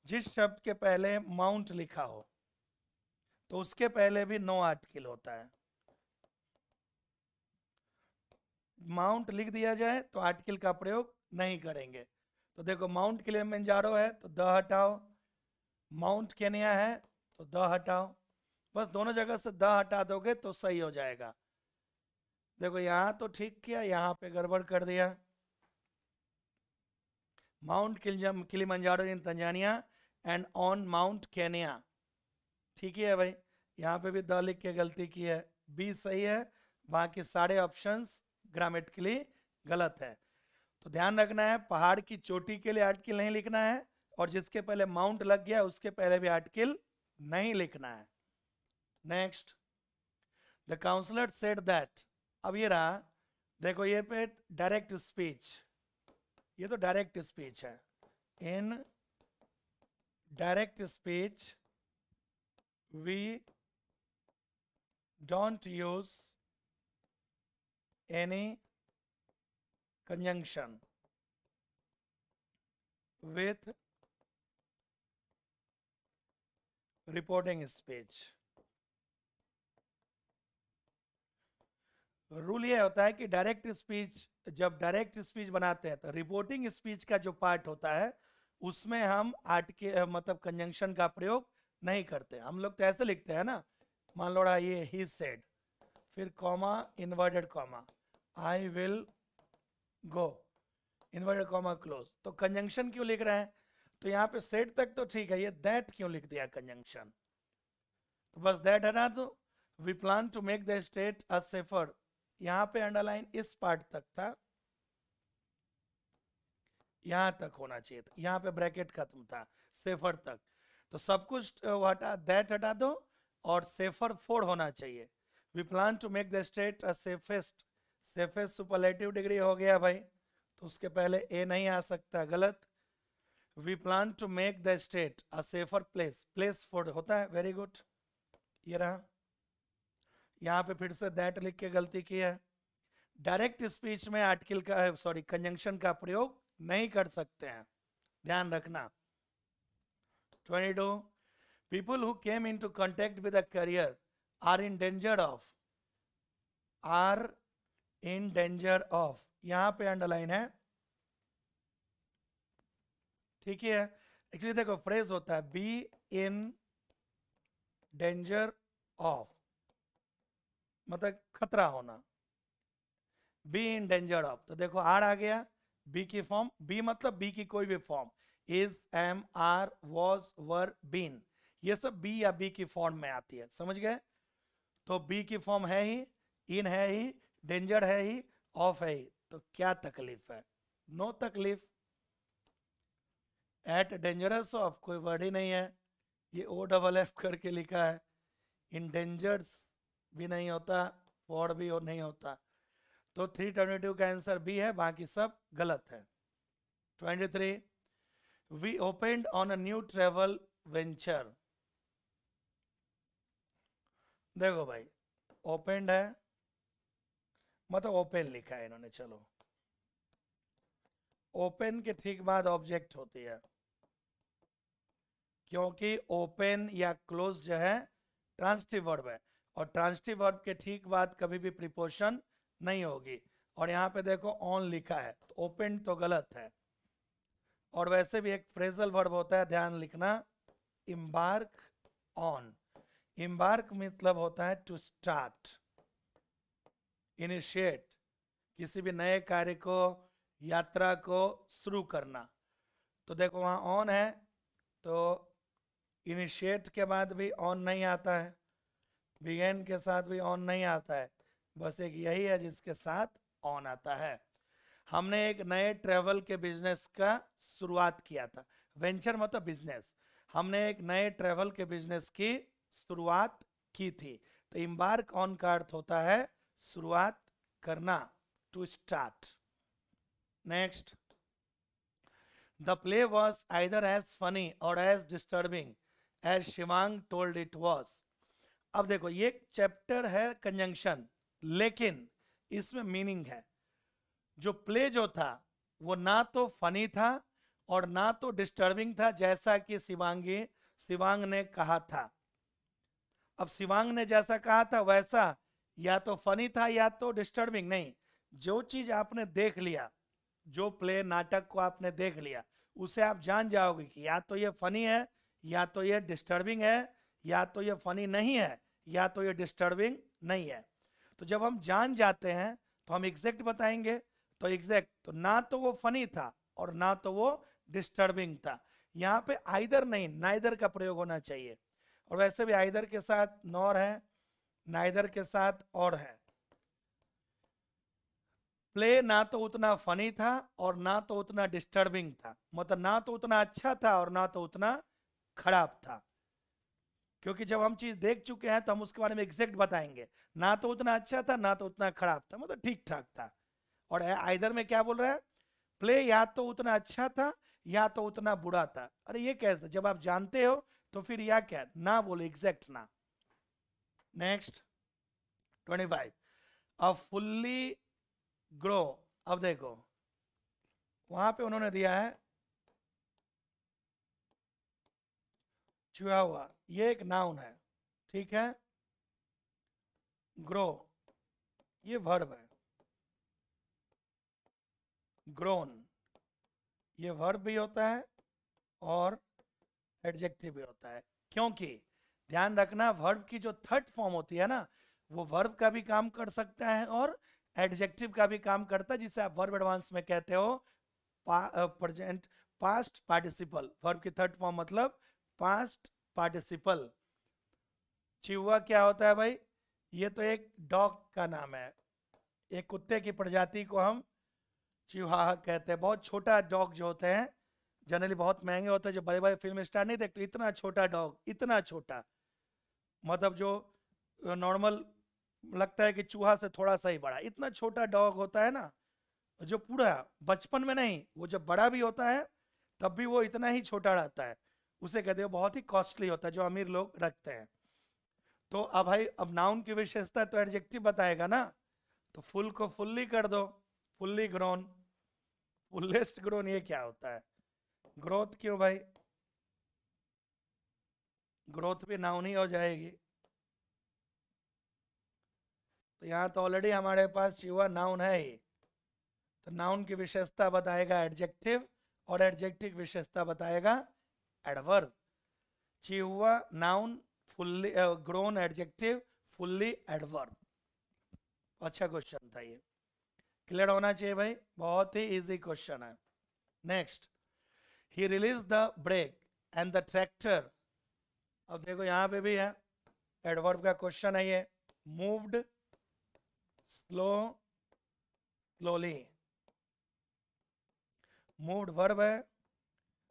[SPEAKER 1] जिस शब्द के पहले माउंट लिखा हो तो उसके पहले भी नो आर्टिकल होता है। माउंट लिख दिया जाए तो आर्टिकल का प्रयोग नहीं करेंगे। तो देखो माउंट किलिमंजारो है तो द हटाओ, माउंट केनिया है तो द हटाओ, बस दोनों जगह से द हटा दोगे तो सही हो जाएगा। देखो यहाँ तो ठीक किया, यहाँ पे गड़बड़ कर दिया। Mount Kilimanjaro in Tanzania and on mount Kenya, ठीक ही है भाई, यहाँ पे भी द लिख के गलती की है, बी सही है, बाकी सारे ऑप्शंस ग्रामेटिकली गलत है। तो ध्यान रखना है, पहाड़ की चोटी के लिए आर्टिकल नहीं लिखना है, और जिसके पहले माउंट लग गया उसके पहले भी आर्टिकल नहीं लिखना है। Next, the counsellor said that, अब ये रहा, देखो ये पे डायरेक्ट स्पीच, ये तो डायरेक्ट स्पीच है। In direct speech we don't use any conjunction with reporting speech। Rule ये होता है कि डायरेक्ट स्पीच, जब डायरेक्ट स्पीच बनाते हैं तो रिपोर्टिंग स्पीच का जो पार्ट होता है उसमें हम मतलब कंजंक्शन का प्रयोग नहीं करते। हम लोग तो ऐसे लिखते हैं ना, मान लो ये ही सेड, फिर comma inverted comma, I will go inverted comma close. तो कंजंक्शन क्यों लिख रहे हैं? तो यहाँ पे सेड तक तो ठीक है, ये दैट क्यों लिख दिया कंजंक्शन? तो बस दैट हटा दो। We plan to make the state a safer, यहाँ पे अंडरलाइन इस पार्ट तक था, यहां तक होना चाहिए था, यहाँ पे ब्रैकेट खत्म था सेफर तक। तो सब कुछ हटा, दैट हटा दो और सेफर 4 होना चाहिए। We plan to make the state a safest, safest superlative degree हो गया भाई, तो उसके पहले ए नहीं आ सकता, गलत। We plan to make the state a safer place, place 4 होता है, वेरी गुड, ये रहा। यहाँ पे फिर से दैट लिख के गलती की है। डायरेक्ट स्पीच में आर्टिकल का, सॉरी, कंजंक्शन का प्रयोग नहीं कर सकते हैं, ध्यान रखना। 22 people who came into contact with a carrier are in danger of, are in danger of, यहां पे अंडरलाइन है, ठीक है। एक्चुअली देखो फ्रेज होता है बी इन डेंजर ऑफ, मतलब खतरा होना, बी इन डेंजर ऑफ। तो देखो आर आ गया, बी की फॉर्म, बी मतलब बी की कोई भी form, is, am, are, was, were, been, ये सब बी या बी की फॉर्म में आती है, समझ गए? तो बी की फॉर्म है ही, इन है ही, डेंजर है ही, ऑफ है ही, तो क्या तकलीफ है? नो तकलीफ। एट डेंजरस ऑफ कोई वर्ड ही नहीं है, ये ओ डबल एफ करके लिखा है। इन डेंजर्स भी नहीं होता, फॉर भी और नहीं होता। तो 322 का आंसर बी है, बाकी सब गलत है। 23 we opened on a new travel venture. देखो भाई ओपनड है, मतलब ओपन लिखा है इन्होंने, चलो ओपन के ठीक बाद ऑब्जेक्ट होती है, क्योंकि ओपन या क्लोज जो है ट्रांसिटिव वर्ब है, और ट्रांसिटिव वर्ब के ठीक बाद कभी भी प्रीपोजिशन नहीं होगी। और यहाँ पे देखो ऑन लिखा है, तो ओपन तो गलत है। और वैसे भी एक फ्रेजल वर्ब होता है, ध्यान लिखना, इम्बार्क ऑन। इम्बार्क मतलब होता है टू स्टार्ट, इनिशिएट, किसी भी नए कार्य को, यात्रा को शुरू करना। तो देखो वहां ऑन है, तो इनिशिएट के बाद भी ऑन नहीं आता है, बिगेन के साथ भी ऑन नहीं आता है, बस एक यही है जिसके साथ ऑन आता है। हमने एक नए ट्रेवल के बिजनेस का शुरुआत किया था, वेंचर मतलब बिजनेस, हमने एक नए ट्रेवल के बिजनेस की शुरुआत की थी। तो इम्बार्क ऑन का अर्थ होता है शुरुआत करना, to start. Next, the play was either as funny or as disturbing as Shivang told it was. अब देखो ये चैप्टर है कंजंक्शन, लेकिन इसमें मीनिंग है। जो प्ले जो था वो ना तो फनी था और ना तो डिस्टर्बिंग था, जैसा कि शिवांग ने कहा था। अब शिवांग ने जैसा कहा था वैसा या तो फनी था या तो डिस्टर्बिंग नहीं। जो चीज आपने देख लिया, जो प्ले नाटक को आपने देख लिया, उसे आप जान जाओगे कि या तो ये फनी है, या तो ये डिस्टर्बिंग है, या तो ये फनी नहीं है, या तो ये डिस्टर्बिंग नहीं है। तो जब हम जान जाते हैं तो हम एग्जैक्ट बताएंगे। तो एग्जैक्ट, तो ना तो वो फनी था और ना तो वो डिस्टर्बिंग था। यहाँ पे आइदर नहीं, नाइदर का प्रयोग होना चाहिए। और वैसे भी आइदर के साथ नॉर है, नाइदर के साथ और है। प्ले ना तो उतना फनी था और ना तो उतना डिस्टर्बिंग था, मतलब ना तो उतना अच्छा था और ना तो उतना खराब था। क्योंकि जब हम चीज देख चुके हैं तो हम उसके बारे में एग्जैक्ट बताएंगे। ना तो उतना अच्छा था ना तो उतना खराब था, मतलब ठीक ठाक था। और आइदर में क्या बोल रहा है, प्ले या तो उतना अच्छा था या तो उतना बुरा था। अरे ये कैसे, जब आप जानते हो तो फिर या क्या, ना बोलो, एग्जैक्ट ना। Next 25, a fully grow. अब देखो वहां पे उन्होंने दिया है चुहा, ये एक नाउन है, ठीक है। ग्रो ये वर्ब है, ग्रोन ये वर्ब भी होता है और एडजेक्टिव भी होता है। क्योंकि ध्यान रखना, वर्ब की जो थर्ड फॉर्म होती है ना, वो वर्ब का भी काम कर सकता है और एडजेक्टिव का भी काम करता है, जिसे आप वर्ब एडवांस में कहते हो प्रेजेंट पास्ट पार्टिसिपल। वर्ब की थर्ड फॉर्म मतलब पास्ट पार्टिसिपल। चिहुआ क्या होता है भाई, ये तो एक डॉग का नाम है, एक कुत्ते की प्रजाति को हम चिहुआ कहते हैं। बहुत छोटा डॉग जो होते हैं जनरली बहुत महंगे होते हैं, जो बड़े बड़े फिल्म स्टार नहीं देखते, इतना छोटा डॉग, इतना छोटा, मतलब जो नॉर्मल लगता है कि चूहा से थोड़ा सा ही बड़ा, इतना छोटा डॉग होता है ना, जो पूरा बचपन में नहीं, वो जब बड़ा भी होता है तब भी वो इतना ही छोटा रहता है, उसे कहते हैं बहुत ही कॉस्टली होता है, जो अमीर लोग रखते हैं। तो अब भाई, अब नाउन की विशेषता तो एडजेक्टिव बताएगा ना, तो फुल को फुल्ली कर दो, फुल्ली ग्रोन। फुलेस्ट ग्रोन ये क्या होता है, ग्रोथ क्यों भाई, ग्रोथ भी नाउन ही हो जाएगी। तो यहाँ तो ऑलरेडी हमारे पास युवा नाउन है ही, तो नाउन की विशेषता बताएगा एडजेक्टिव और एडजेक्टिव विशेषता बताएगा एडवर्ब। चिहुआ noun, fully grown adjective, fully adverb. अच्छा क्वेश्चन था ये, क्लियर होना चाहिए भाई, बहुत ही इजी क्वेश्चन है। Next, he release the brake and the tractor. अब देखो यहाँ पे भी है, एडवर्ब का क्वेश्चन है ये। Moved slow slowly, moved verb है,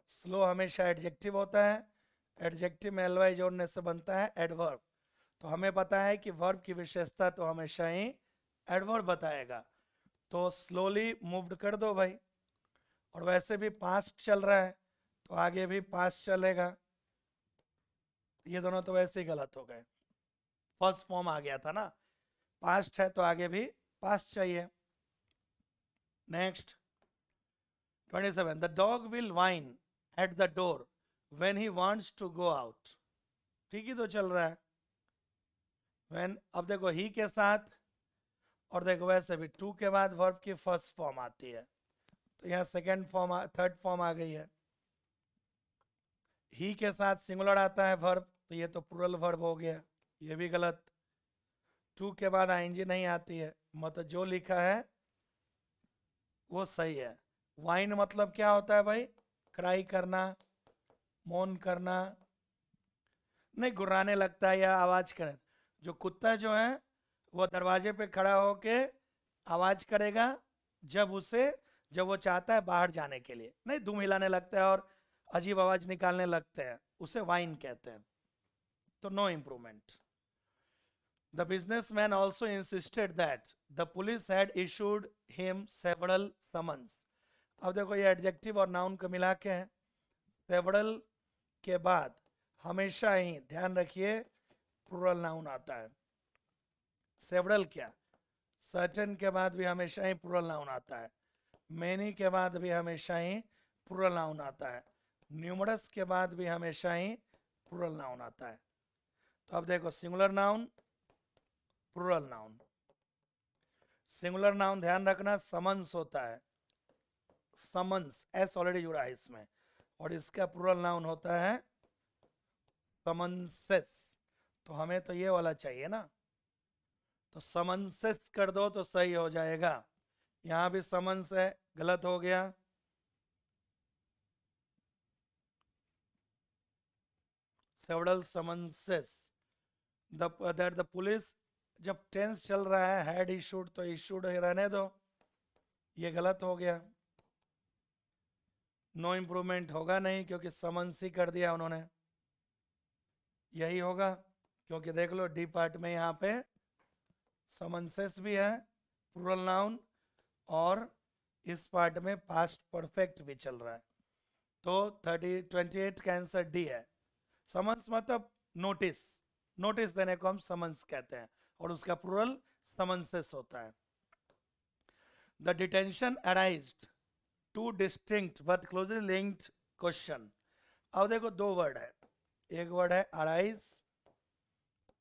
[SPEAKER 1] स्लो हमेशा एडजेक्टिव होता है, एडजेक्टिव में एलवाई जोड़ने से बनता है एडवर्ब। तो हमें पता है कि वर्ब की विशेषता तो हमेशा ही एडवर्ब बताएगा, तो स्लोली मूव्ड कर दो भाई। और वैसे भी पास्ट चल रहा है तो आगे भी पास्ट चलेगा, ये दोनों तो वैसे ही गलत हो गए, फर्स्ट फॉर्म आ गया था ना, पास्ट है तो आगे भी पास्ट चाहिए। Next 27, the dog will whine at the door when he wants to go out. ठीक ही तो चल रहा है, व्हेन। अब देखो ही के साथ, और देखो वैसे भी टू के बाद वर्ब की फर्स्ट फॉर्म आती है, तो यहाँ सेकेंड फॉर्म, थर्ड फॉर्म आ गई है। ही के साथ सिंगुलर आता है वर्ब, तो ये तो प्लूरल वर्ब हो गया, ये भी गलत। टू के बाद आईएनजी नहीं आती है, मतलब जो लिखा है वो सही है। वाइन मतलब क्या होता है भाई, क्राई करना, मौन करना, नहीं गुर्राने लगता है या आवाज करे। जो कुत्ता जो है वो दरवाजे पे खड़ा होके आवाज करेगा जब वो चाहता है बाहर जाने के लिए, नहीं दुम हिलाने लगता है और अजीब आवाज निकालने लगते हैं, उसे वाइन कहते हैं। तो no improvement. The businessman also insisted that the police had issued him several summons. अब देखो ये एडजेक्टिव और नाउन को मिला के है, सेवरल के बाद हमेशा ही ध्यान रखिए प्लूरल नाउन आता है। सेवरल क्या, सर्टेन के बाद भी हमेशा ही प्लूरल नाउन आता है, मैनी के बाद भी हमेशा ही प्लूरल नाउन आता है, न्यूमरस के बाद भी हमेशा ही प्लूरल नाउन आता है। तो अब देखो singular noun, plural noun. Singular noun ध्यान रखना समन्स होता है, समन्स, एस ऑलरेडी जुड़ा है इसमें, और इसका प्लूरल नाउन होता है समन्सेस। तो हमें तो ये वाला चाहिए ना, तो समन्सेस कर दो तो सही हो जाएगा। यहां भी समन्स है, गलत हो गया। सेवरल समन्सेस, दैट द पुलिस, जब टेंस चल रहा है हैड इशूड तो इशूड रहने दो, ये गलत हो गया। नो इम्प्रूवमेंट होगा नहीं, क्योंकि समन्स ही कर दिया उन्होंने, यही होगा। क्योंकि देख लो डी पार्ट में यहाँ पे समन्सेस भी है प्लूरल नाउन, और इस पार्ट में पास्ट परफेक्ट भी चल रहा है। तो 28 का आंसर डी है, समन्स मतलब नोटिस, नोटिस देने को हम समन्स कहते हैं, और उसका प्लूरल समन्सेस होता है। The detention arised two distinct but closely linked question. अब देखो दो वर्ड है, एक वर्ड है अराइज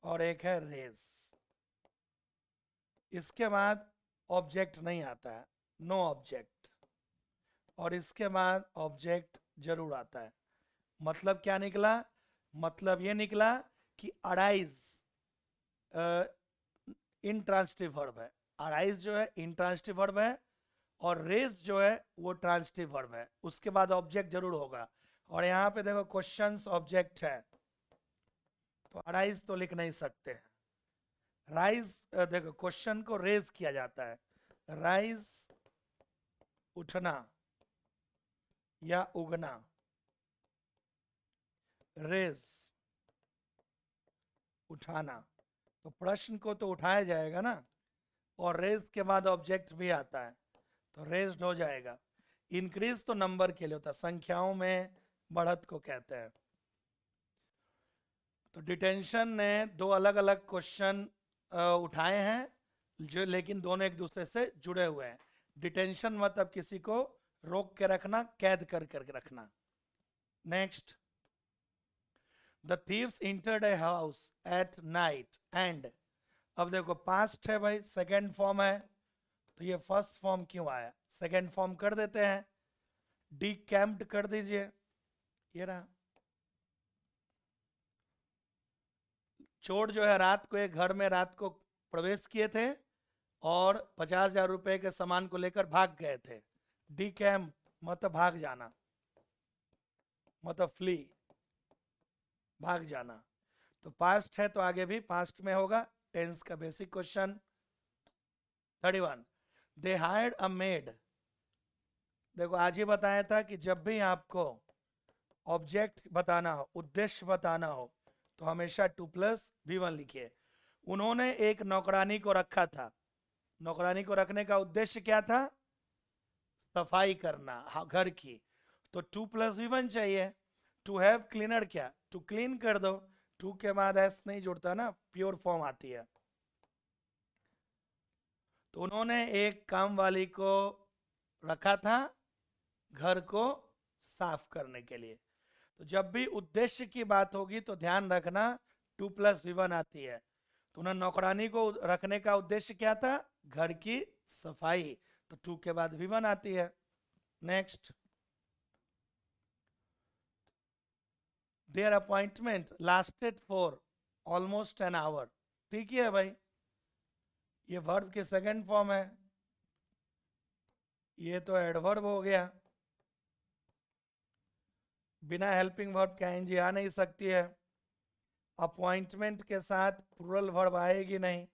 [SPEAKER 1] और एक है रेज। इसके बाद ऑब्जेक्ट नहीं आता है, नो ऑब्जेक्ट, और इसके बाद ऑब्जेक्ट जरूर आता है। मतलब क्या निकला? मतलब ये निकला कि अराइज इंट्रांसिटिव वर्ब है, अराइज जो है इंट्रांसिटिव वर्ब है, और रेज जो है वो ट्रांसिटिव वर्ब है, उसके बाद ऑब्जेक्ट जरूर होगा। और यहाँ पे देखो क्वेश्चंस ऑब्जेक्ट है, तो अराइज तो लिख नहीं सकते हैं। राइज देखो क्वेश्चन को रेज किया जाता है, राइज उठना या उगना, रेज उठाना, तो प्रश्न को तो उठाया जाएगा ना, और रेज के बाद ऑब्जेक्ट भी आता है तो रेज्ड हो जाएगा। इंक्रीज तो नंबर के लिए होता है, संख्याओं में बढ़त को कहते हैं। तो डिटेंशन ने दो अलग अलग क्वेश्चन उठाए हैं, जो लेकिन दोनों एक दूसरे से जुड़े हुए हैं। डिटेंशन मतलब किसी को रोक के रखना, कैद कर करके रखना। Next, the thieves entered a house at night and, अब देखो पास्ट है भाई, सेकेंड फॉर्म है, तो ये फर्स्ट फॉर्म क्यों आया? सेकेंड फॉर्म कर देते हैं, डिकैम्प्ड कर दीजिए, ये रहा। चोर जो है रात को एक घर में रात को प्रवेश किए थे और 50,000 रुपए के सामान को लेकर भाग गए थे। डिकैम्प मतलब भाग जाना, मतलब फ्ली, भाग जाना। तो पास्ट है तो आगे भी पास्ट में होगा, टेंस का basic question. 31, they hired a made. देखो आज ही बताया था कि जब भी आपको ऑब्जेक्ट बताना हो, उद्देश्य बताना हो, तो हमेशा 2+V1 लिखिए। उन्होंने एक नौकरानी को रखा था, नौकरानी को रखने का उद्देश्य क्या था? सफाई करना घर की, तो 2+V1 चाहिए। टू हैव क्लीनर क्या? टू क्लीन कर दो, टू के बाद एस नहीं जुड़ता ना, प्योर फॉर्म आती है। तो उन्होंने एक काम वाली को रखा था घर को साफ करने के लिए। तो जब भी उद्देश्य की बात होगी तो ध्यान रखना 2+V1 आती है। तो उन्होंने नौकरानी को रखने का उद्देश्य क्या था? घर की सफाई, तो 2 के बाद V1 आती है। Next, there appointment lasted for almost an hour. ठीक है भाई, ये वर्ब के सेकंड फॉर्म है, ये तो एडवर्ब हो गया, बिना हेल्पिंग वर्ब के आईएनजी आ नहीं सकती है। अपॉइंटमेंट के साथ प्लूरल वर्ब आएगी नहीं।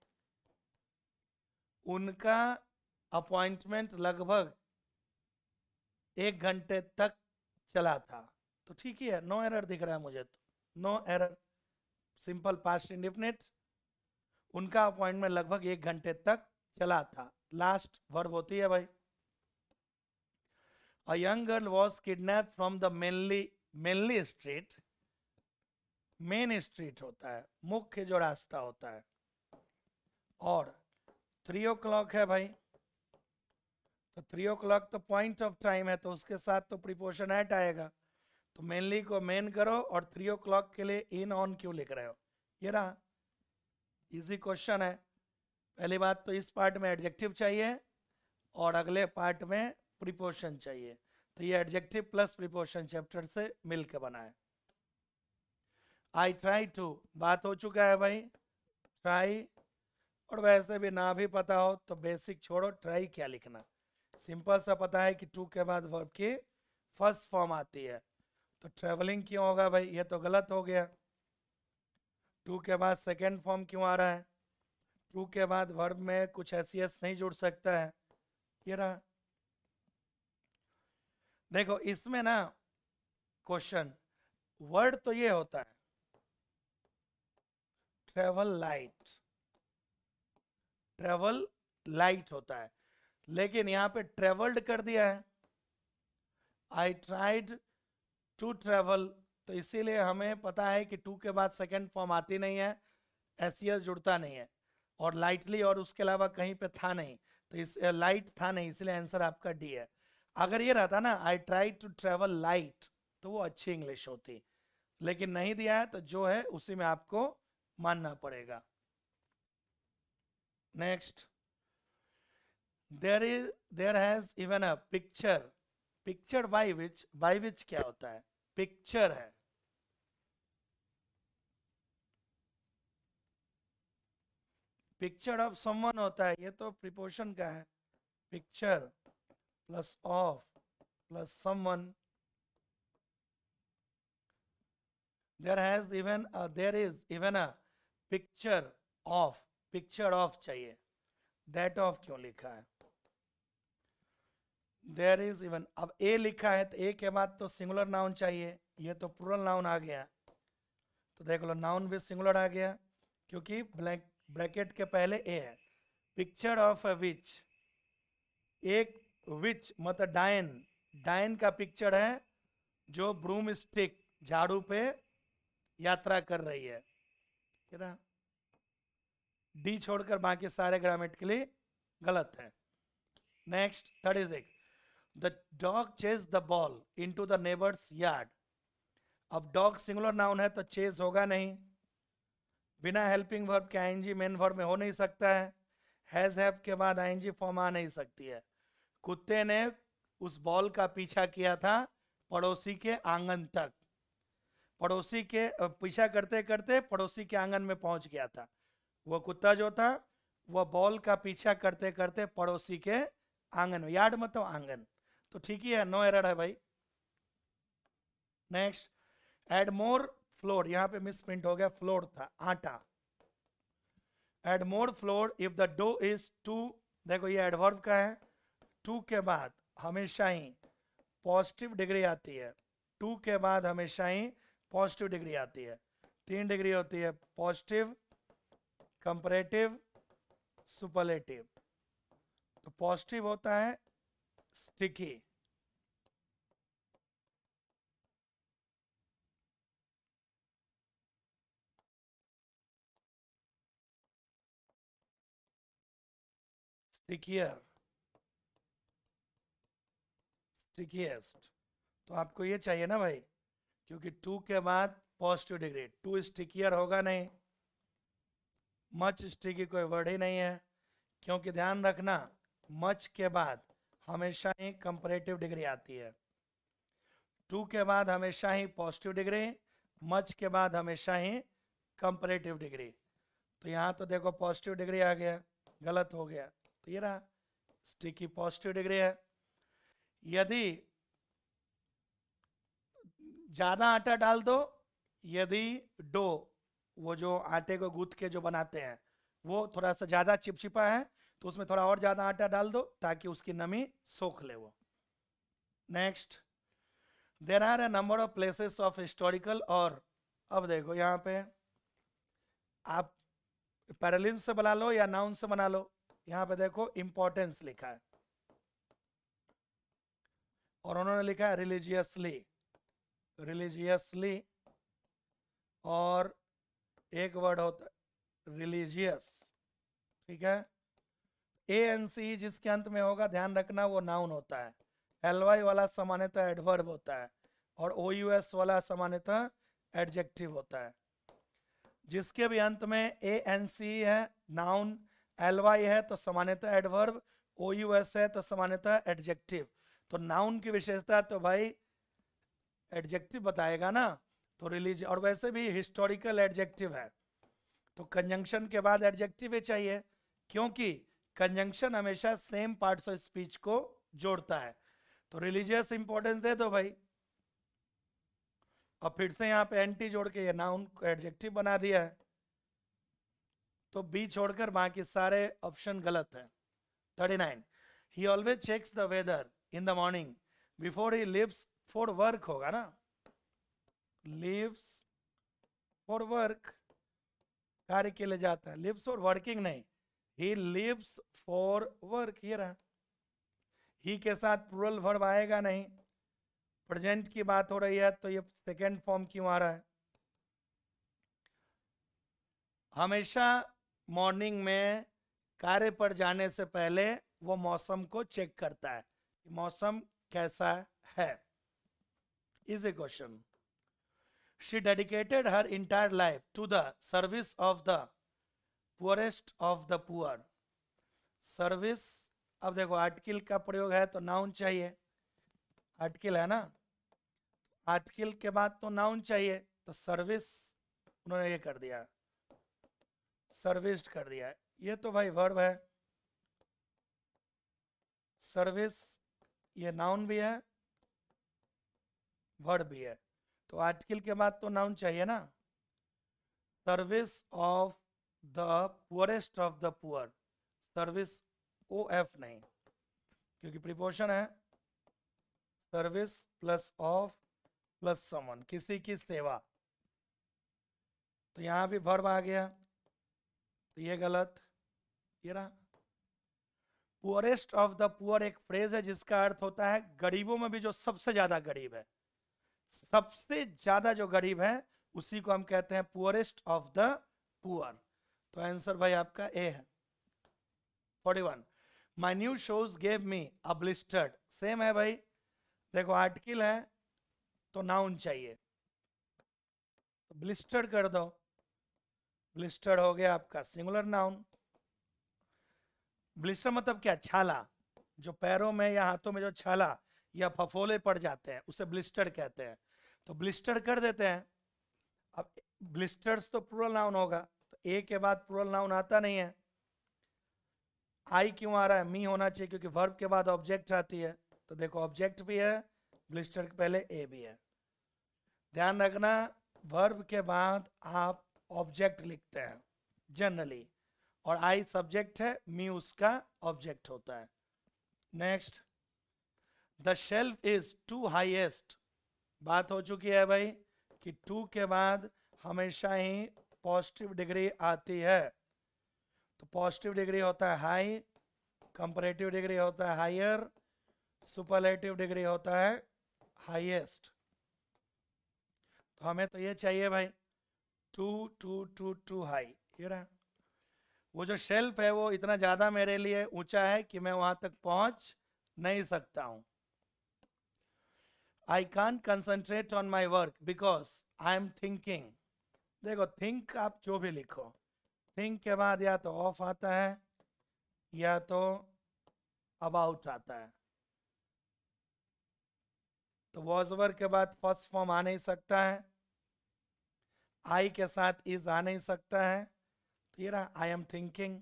[SPEAKER 1] उनका अपॉइंटमेंट लगभग 1 घंटे तक चला था, तो ठीक ही है, नो एरर दिख रहा है मुझे, तो no error, simple past indefinite. उनका अपॉइंटमेंट लगभग 1 घंटे तक चला था, लास्ट वर्ब होती है भाई। A young girl was kidnapped from the mainly street, main street होता है मुख्य जो रास्ता होता है, और 3 o'clock है भाई, तो 3 o'clock तो पॉइंट ऑफ टाइम है, तो उसके साथ तो प्रीपोजिशन एट आएगा। तो मेनली को मेन करो, और 3 o'clock के लिए इन ऑन क्यों लिख रहे हो? ये रहा, इजी क्वेश्चन है। पहली बात तो इस पार्ट में एडजेक्टिव चाहिए और अगले पार्ट में प्रीपोजिशन चाहिए, तो ये एडजेक्टिव प्लस प्रीपोजिशन चैप्टर से मिलकर बना है। आई ट्राई टू, बात हो चुका है भाई, ट्राई, और वैसे भी ना भी पता हो तो बेसिक छोड़ो, ट्राई क्या लिखना, सिंपल सा पता है कि 2 के बाद वर्ब की फर्स्ट फॉर्म आती है। तो ट्रेवलिंग क्यों होगा भाई? ये तो गलत हो गया। 2 के बाद सेकेंड फॉर्म क्यों आ रहा है? 2 के बाद वर्ब में कुछ एस नहीं जुड़ सकता है, ये रहा। देखो इसमें ना क्वेश्चन वर्ड तो ये होता है ट्रेवल लाइट, ट्रेवल लाइट होता है, लेकिन यहां पे ट्रेवल्ड कर दिया है। आई ट्राइड टू ट्रेवल तो इसीलिए हमें पता है कि टू के बाद सेकंड फॉर्म आती नहीं है, एसियस जुड़ता नहीं है, और लाइटली और उसके अलावा कहीं पे था नहीं, तो इस लाइट था नहीं, इसलिए आंसर आपका डी है। अगर ये रहता ना I try to travel light, तो वो अच्छी इंग्लिश होती, लेकिन नहीं दिया है, तो जो है उसी में आपको मानना पड़ेगा। Next, there has even a picture, picture by which क्या होता है, पिक्चर है, पिक्चर ऑफ समवन होता है, ये तो प्रीपोजिशन का है, picture plus of plus someone, there is even a picture of चाहिए, दैट ऑफ क्यों लिखा है, देयर इज इवन, अब ए लिखा है तो ए के बाद तो सिंगुलर नाउन चाहिए, ये तो प्लूरल नाउन आ गया, तो देख लो नाउन भी सिंगुलर आ गया, क्योंकि ब्रैकेट के पहले ए है। पिक्चर ऑफ अ विच, एक विच मतलब डायन, डायन का पिक्चर है जो ब्रूम स्टिक झाड़ू पे यात्रा कर रही है, डी छोड़कर बाकी सारे ग्रामेटिकली गलत है। Next 36, the dog chase the ball into the neighbours yard, अब डॉग सिंगुलर नाउन है तो चेज होगा नहीं, बिना हेल्पिंग वर्ब के आईएनजी मेन वर्ब में हो नहीं सकता है, हैज हैव के बाद आईएनजी फॉर्म आ नहीं सकती है। कुत्ते ने उस बॉल का पीछा किया था पड़ोसी के आंगन तक, पड़ोसी के पीछा करते करते पड़ोसी के आंगन में पहुंच गया था, वो कुत्ता जो था वह बॉल का पीछा करते करते पड़ोसी के आंगन में, यार्ड मतलब आंगन, तो ठीक ही है, नो एरर है भाई। नेक्स्ट, एड मोर फ्लोर, यहां पे मिस प्रिंट हो गया, फ्लोर था आटा, add more flour if the dough is too, देखो ये एडवर्ब का है, टू के बाद हमेशा ही पॉजिटिव डिग्री आती है, टू के बाद हमेशा ही पॉजिटिव डिग्री आती है, 3 डिग्री होती है, पॉजिटिव, कंपैरेटिव, सुपरलेटिव, तो पॉजिटिव होता है स्टिकी, स्टिकियर, स्टिकीएस्ट, तो आपको ये चाहिए ना भाई, क्योंकि टू के बाद पॉजिटिव डिग्री, टू स्टिकियर होगा नहीं, मच स्टिकी कोई वर्ड ही नहीं है, क्योंकि ध्यान रखना मच के बाद हमेशा ही कंपैरेटिव डिग्री आती है, टू के बाद हमेशा ही पॉजिटिव डिग्री, मच के बाद हमेशा ही कंपैरेटिव डिग्री, तो यहाँ तो देखो पॉजिटिव डिग्री आ गया, गलत हो गया, तो ये रहा स्टिकी पॉजिटिव डिग्री है। यदि ज्यादा आटा डाल दो, यदि डो, वो जो आटे को गूंथ के जो बनाते हैं वो थोड़ा सा ज्यादा चिपचिपा है, तो उसमें थोड़ा और ज्यादा आटा डाल दो ताकि उसकी नमी सोख ले वो। Next, there are a number of places of historical, और अब देखो यहाँ पे आप पैरालिन से बना लो या नाउन से बना लो, यहाँ पे देखो इंपॉर्टेंस लिखा है और उन्होंने लिखा है रिलीजियसली, रिलीजियसली, और एक वर्ड होता है रिलीजियस, ठीक है, ए एन सी जिसके अंत में होगा ध्यान रखना वो नाउन होता है, एल वाई वाला सामान्यतः एडवर्ब होता है, और ओ यू एस वाला सामान्यतः एडजेक्टिव होता है, जिसके भी अंत में ए एन सी है नाउन, एल वाई है तो सामान्यतः एडवर्ब, ओ यू एस है तो सामान्यतः एडजेक्टिव, तो नाउन की विशेषता तो भाई एडजेक्टिव बताएगा ना, तो रिलीजियस, और वैसे भी हिस्टोरिकल एडजेक्टिव है तो कंजंक्शन के बाद एडजेक्टिव ही चाहिए, क्योंकि कंजंक्शन हमेशा सेम पार्ट्स ऑफ स्पीच को जोड़ता है, तो रिलीजियस इंपॉर्टेंस दे दो भाई, और फिर से यहाँ पे एंटी जोड़ के ये नाउन को एडजेक्टिव बना दिया है, तो बी छोड़कर बाकी सारे ऑप्शन गलत है। 39, he always checks the weather in the morning before he leaves for work, होगा ना, लिव्स फॉर वर्क, कार्य के लिए जाता है, लिव्स फॉर वर्किंग नहीं, ही लिव्स फॉर वर्क, ये रहा, ही के साथ प्लूरल वर्ब आएगा नहीं, प्रेजेंट की बात हो रही है तो ये सेकेंड फॉर्म क्यों आ रहा है? हमेशा मॉर्निंग में कार्य पर जाने से पहले वो मौसम को चेक करता है कि मौसम कैसा है। Is a question. She dedicated her entire life to the service of the poorest of the poor. Service, अब देखो आर्टिकल का प्रयोग है तो नाउन चाहिए, आर्टिकल है ना, आर्टिकल के बाद तो नाउन चाहिए, तो सर्विस उन्होंने ये कर दिया, सर्विस्ड कर दिया है। ये तो भाई वर्ब है, सर्विस ये नाउन भी है वर्ब भी है, तो आर्टिकल के बाद तो नाउन चाहिए ना। Service of the poorest of the poor, service O F नहीं, क्योंकि प्रीपोजिशन है, service plus of plus someone, किसी की सेवा, तो यहां भी वर्ब आ गया, तो ये गलत, ये रहा। पुअरेस्ट ऑफ द पुअर एक फ्रेज है जिसका अर्थ होता है गरीबों में भी जो सबसे ज्यादा गरीब है, सबसे ज्यादा जो गरीब है उसी को हम कहते हैं पुअरेस्ट ऑफ द पुअर। तो आंसर भाई आपका ए है। 41 my new shows gave me a blistered, same है भाई, देखो आर्टिकल है तो नाउन चाहिए, तो ब्लिस्टर्ड कर दो, ब्लिस्टर्ड हो गया आपका सिंगुलर नाउन। ब्लिस्टर मतलब क्या? छाला, जो पैरों में या हाथों में जो छाला या फफोले पड़ जाते हैं उसे ब्लिस्टर कहते हैं, तो ब्लिस्टर कर देते हैं। अब ब्लिस्टर्स तो प्लूरल नाउन होगा, तो ए के बाद प्लूरल नाउन आता नहीं है, आई क्यों आ रहा है? मी होना चाहिए, क्योंकि वर्ब के बाद ऑब्जेक्ट आती है, तो देखो ऑब्जेक्ट भी है, ब्लिस्टर के पहले ए भी है। ध्यान रखना, वर्ब के बाद आप ऑब्जेक्ट लिखते हैं जनरली, और आई सब्जेक्ट है, मी उसका ऑब्जेक्ट होता है। Next, the shelf is too highest, बात हो चुकी है भाई कि टू के बाद हमेशा ही पॉजिटिव डिग्री आती है, तो पॉजिटिव डिग्री होता है हाई, कंपैरेटिव डिग्री होता है हायर, सुपरलेटिव डिग्री होता है हाईएस्ट। तो हमें तो ये चाहिए भाई, too too too too high, ये रहा। वो जो शेल्फ है वो इतना ज़्यादा मेरे लिए ऊंचा है कि मैं वहां तक पहुंच नहीं सकता हूं। I can concentrate on my work because I am thinking, देखो थिंक आप जो भी लिखो, थिंक के बाद या तो ऑफ आता है या तो अबाउट आता है, तो वॉजवर के बाद फर्स्ट फॉर्म आ नहीं सकता है, आई के साथ इज आ नहीं सकता है, तो ये रहा आई एम थिंकिंग।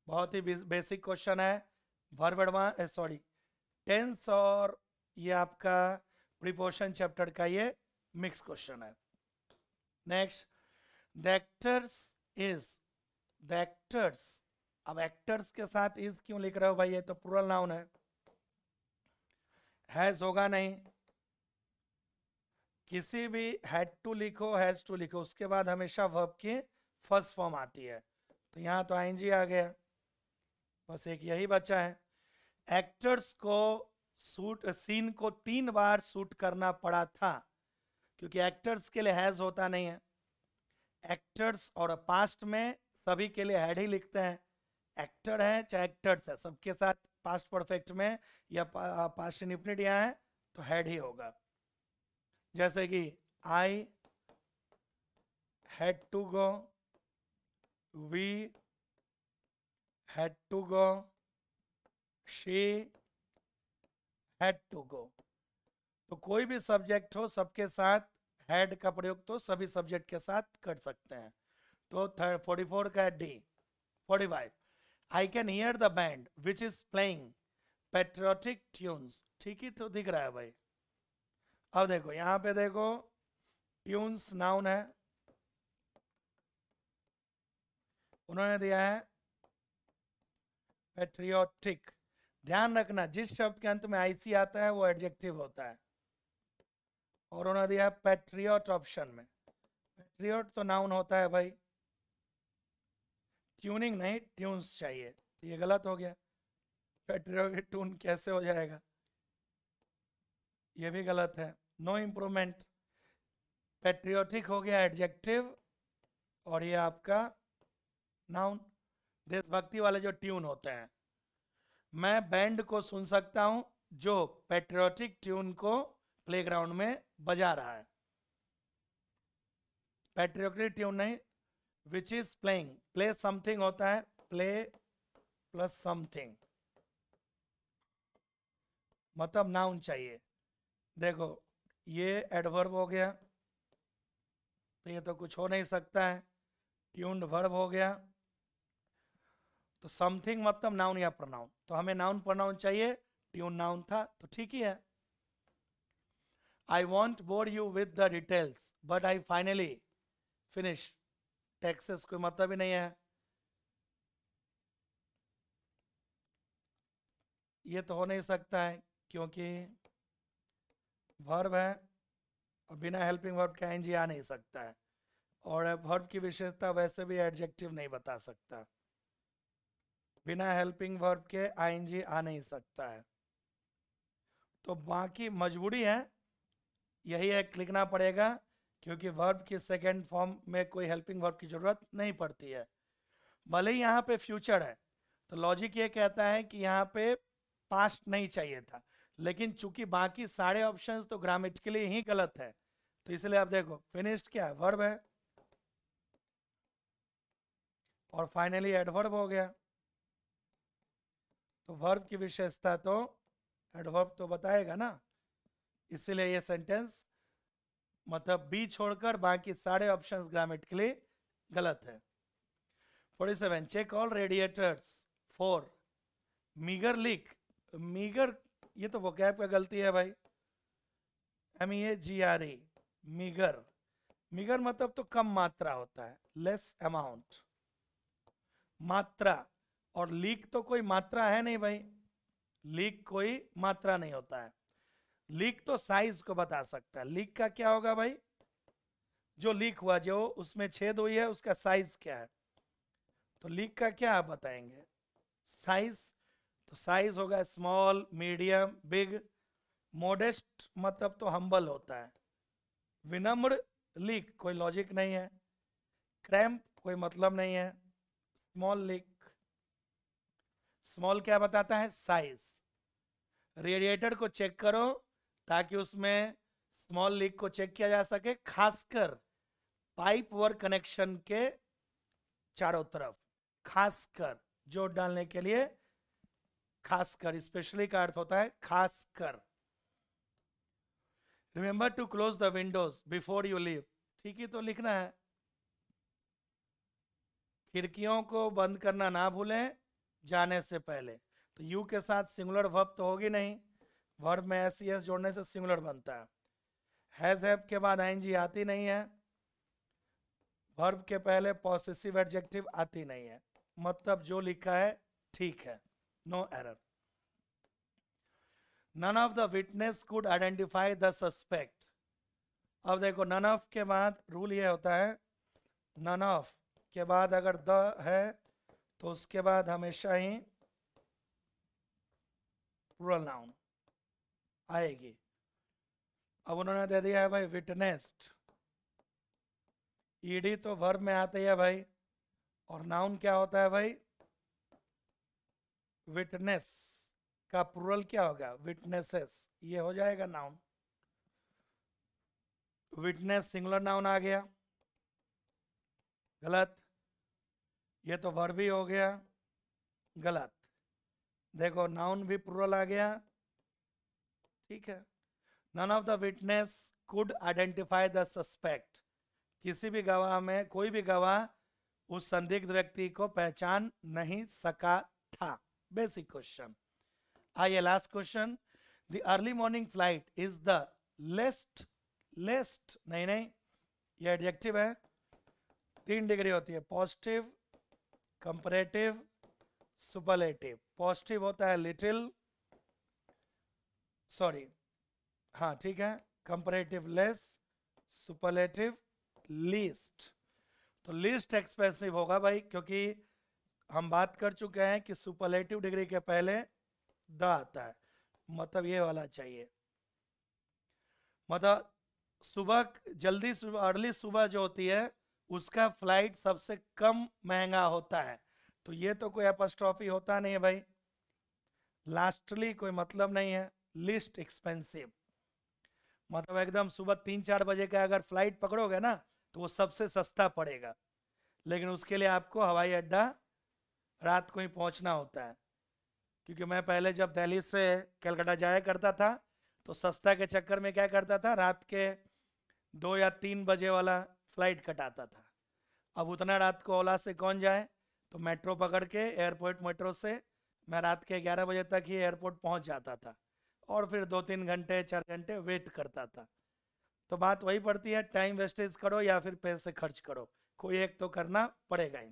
[SPEAKER 1] बहुत ही बेसिक क्वेश्चन है, वर्ब एडवांस सॉरी टेंस और ये आपका प्रीपोजिशन चैप्टर का ये मिक्स क्वेश्चन है। Next, the actors is, the actors, अब एक्टर्स के साथ इज क्यों लिख रहे हो भाई? ये तो प्लूरल नाउन है, हैज होगा नहीं, किसी भी हैड टू लिखो हैज टू लिखो उसके बाद हमेशा वर्ब की फर्स्ट फॉर्म आती है, तो यहाँ तो आईएनजी आ गया, बस एक यही बचा है। एक्टर्स को शूट सीन को 3 बार शूट करना पड़ा था, क्योंकि एक्टर्स के लिए हैज होता नहीं है, एक्टर्स और पास्ट में सभी के लिए हैड ही लिखते हैं, एक्टर है चाहे एक्टर्स है सबके साथ पास्ट परफेक्ट में या पास्ट इंडेफिनिट यहाँ है तो हैड ही होगा। जैसे कि I had to go, we had to go, she had to go, तो कोई भी सब्जेक्ट हो सबके साथ हैड का प्रयोग तो सभी सब्जेक्ट के साथ कर सकते हैं। तो 44 का D. 45 I can hear the band which is playing patriotic tunes, ठीक ही तो दिख रहा है भाई। अब देखो यहां पे देखो ट्यून्स नाउन है, उन्होंने दिया है पेट्रियोटिक, ध्यान रखना जिस शब्द के अंत में आईसी आता है वो एडजेक्टिव होता है, और उन्होंने दिया पैट्रियट ऑप्शन में, पैट्रियट तो नाउन होता है भाई, ट्यूनिंग नहीं ट्यून्स चाहिए, तो ये गलत हो गया, पैट्रियट ट्यून कैसे हो जाएगा? ये भी गलत है, नो इम्प्रूवमेंट। पेट्रियोटिक हो गया एडजेक्टिव, और ये आपका नाउन। देशभक्ति वाले जो ट्यून होते हैं, मैं बैंड को सुन सकता हूं जो पेट्रियोटिक ट्यून को प्लेग्राउंड में बजा रहा है। पेट्रियोटिक ट्यून नहीं, which is playing, play something होता है, प्ले प्लस समथिंग, मतलब नाउन चाहिए। देखो ये एडवर्ब हो गया, तो ये तो कुछ हो नहीं सकता है। ट्यून्ड वर्ब हो गया, तो समथिंग मतलब नाउन या प्रोनाउन, तो हमें नाउन प्रोनाउन चाहिए, ट्यून नाउन था तो ठीक ही है। I want bore you with the details but I finally finish, Texas कोई मतलब ही नहीं है, ये तो हो नहीं सकता है क्योंकि वर्ब है और बिना हेल्पिंग वर्ब के आईएनजी आ नहीं सकता है, और वर्ब की विशेषता वैसे भी एडजेक्टिव नहीं बता सकता, बिना हेल्पिंग वर्ब के आईएनजी आ नहीं सकता है। तो बाकी मजबूरी है, यही एक लिखना पड़ेगा, क्योंकि वर्ब की सेकेंड फॉर्म में कोई हेल्पिंग वर्ब की जरूरत नहीं पड़ती है। भले ही यहाँ पे फ्यूचर है, तो लॉजिक ये कहता है कि यहाँ पे पास्ट नहीं चाहिए था, लेकिन चूंकि बाकी सारे ऑप्शंस तो ग्रामेटिकली ही गलत है, तो इसलिए आप देखो फिनिश्ड क्या है, वर्ब है, और फाइनली एडवर्ब हो गया। तो वर्ब की विशेषता तो एडवर्ब तो बताएगा ना, इसीलिए ये सेंटेंस मतलब बी छोड़कर बाकी सारे ऑप्शंस ग्रामेटिकली गलत है। 47 check all radiators for meagre leak. Meagre, ये तो वोकैब का गलती है भाई, MEAGRE, मीगर। मीगर मतलब तो कम मात्रा होता है, लेस अमाउंट, मात्रा। और लीक तो कोई मात्रा है नहीं भाई, लीक कोई मात्रा नहीं होता है। लीक तो साइज को बता सकता है, लीक का क्या होगा भाई, जो लीक हुआ, जो उसमें छेद हुई है उसका साइज क्या है, तो लीक का क्या आप बताएंगे, साइज। तो साइज होगा स्मॉल, मीडियम, बिग। मोडेस्ट मतलब तो हम्बल होता है। विनम्र, लीक कोई लॉजिक नहीं है। क्रैम्प कोई मतलब नहीं है। स्मॉल लीक, स्मॉल क्या बताता है, साइज। रेडिएटर को चेक करो ताकि उसमें स्मॉल लीक को चेक किया जा सके, खासकर पाइप वर्क कनेक्शन के चारों तरफ, खासकर जोड़ डालने के लिए, खासकर, स्पेशली का अर्थ होता है खासकर। Remember to close the windows before you leave, ठीक ही तो लिखना है, खिड़कियों को बंद करना ना भूलें जाने से पहले। तो यू के साथ सिंगुलर वर्ब तो होगी नहीं, वर्ब में एस जोड़ने से सिंगुलर बनता है। हैज हैव के बाद आईएनजी आती नहीं है, वर्ब के पहले पॉसेसिव एडजेक्टिव आती नहीं है, मतलब जो लिखा है ठीक है, no error. None of the witness could identify the suspect. अब देखो नन ऑफ के बाद रूल ये होता है, नन ऑफ के बाद अगर द है तो उसके बाद हमेशा ही प्लूरल नाउन आएगी। अब उन्होंने दे दिया है भाई विटनेस्ड, ईडी तो वर्ब में आती है भाई, और नाउन क्या होता है भाई, विटनेस का प्लूरल क्या होगा, विटनेसेस, ये हो जाएगा नाउन। विटनेस सिंगुलर नाउन आ गया, गलत। ये तो वर्ब ही हो गया, गलत। देखो नाउन भी प्लूरल आ गया, ठीक है। None of the witness could identify the suspect, किसी भी गवाह में कोई भी गवाह उस संदिग्ध व्यक्ति को पहचान नहीं सका था। Basic question. आइए last question. The early morning flight is the least, least नहीं नहीं, ये एडजेक्टिव है, 3 डिग्री होती है, पॉजिटिव, कंपैरेटिव, सुपरलेटिव। पॉजिटिव होता है लिटिल, सॉरी, हाँ ठीक है, कंपैरेटिव लेस, सुपरलेटिव लीस्ट। तो लीस्ट एक्सप्रेसिव होगा भाई, क्योंकि हम बात कर चुके हैं कि सुपरलेटिव डिग्री के पहले द आता है, मतलब ये वाला चाहिए। मतलब सुबह जल्दी सुबह अर्ली सुबह जो होती है उसका फ्लाइट सबसे कम महंगा होता है। तो ये तो कोई अपस्ट्रॉफी होता नहीं है भाई, लास्टली कोई मतलब नहीं है, लिस्ट एक्सपेंसिव। मतलब एकदम सुबह 3-4 बजे का अगर फ्लाइट पकड़ोगे ना तो वो सबसे सस्ता पड़ेगा, लेकिन उसके लिए आपको हवाई अड्डा रात को ही पहुंचना होता है। क्योंकि मैं पहले जब दिल्ली से कलकत्ता जाया करता था तो सस्ता के चक्कर में क्या करता था, रात के 2 या 3 बजे वाला फ्लाइट कटाता था। अब उतना रात को ओला से कौन जाए, तो मेट्रो पकड़ के एयरपोर्ट मेट्रो से मैं रात के 11 बजे तक ही एयरपोर्ट पहुंच जाता था और फिर 2-3 घंटे 4 घंटे वेट करता था। तो बात वही पड़ती है, टाइम वेस्टेज करो या फिर पैसे खर्च करो, कोई एक तो करना पड़ेगा ही।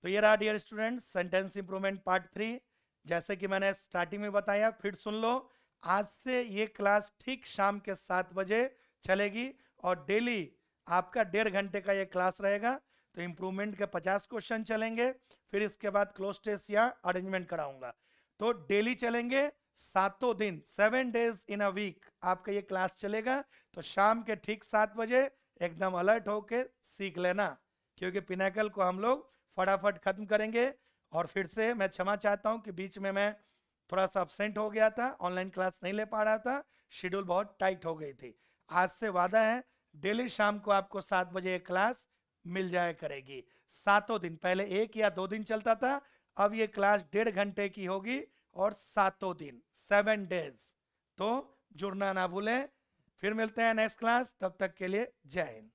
[SPEAKER 1] तो ये रहा dear students sentence improvement part 3। जैसे कि मैंने स्टार्टिंग में बताया, फिर सुन लो, आज से ये क्लास ठीक शाम के 7 बजे चलेगी और डेली आपका 1.5 घंटे का ये क्लास रहेगा। तो इंप्रूवमेंट के 50 क्वेश्चन चलेंगे, फिर इसके बाद क्लोज टेस्ट या अरेंजमेंट कराऊंगा। तो डेली चलेंगे 7 दिन, 7 डेज इन अ वीक आपका ये क्लास चलेगा। तो शाम के ठीक 7 बजे एकदम अलर्ट होके सीख लेना, क्योंकि पिनाकल को हम लोग फटाफट खत्म करेंगे। और फिर से मैं क्षमा चाहता हूं कि बीच में मैं थोड़ा सा अब्सेंट हो गया था, ऑनलाइन क्लास नहीं ले पा रहा था, शेड्यूल बहुत टाइट हो गई थी। आज से वादा है डेली शाम को आपको 7 बजे एक क्लास मिल जाया करेगी। 7 दिन, पहले 1 या 2 दिन चलता था, अब ये क्लास 1.5 घंटे की होगी और 7 दिन, 7 डेज। तो जुड़ना ना भूलें। फिर मिलते हैं नेक्स्ट क्लास, तब तक के लिए जय हिंद।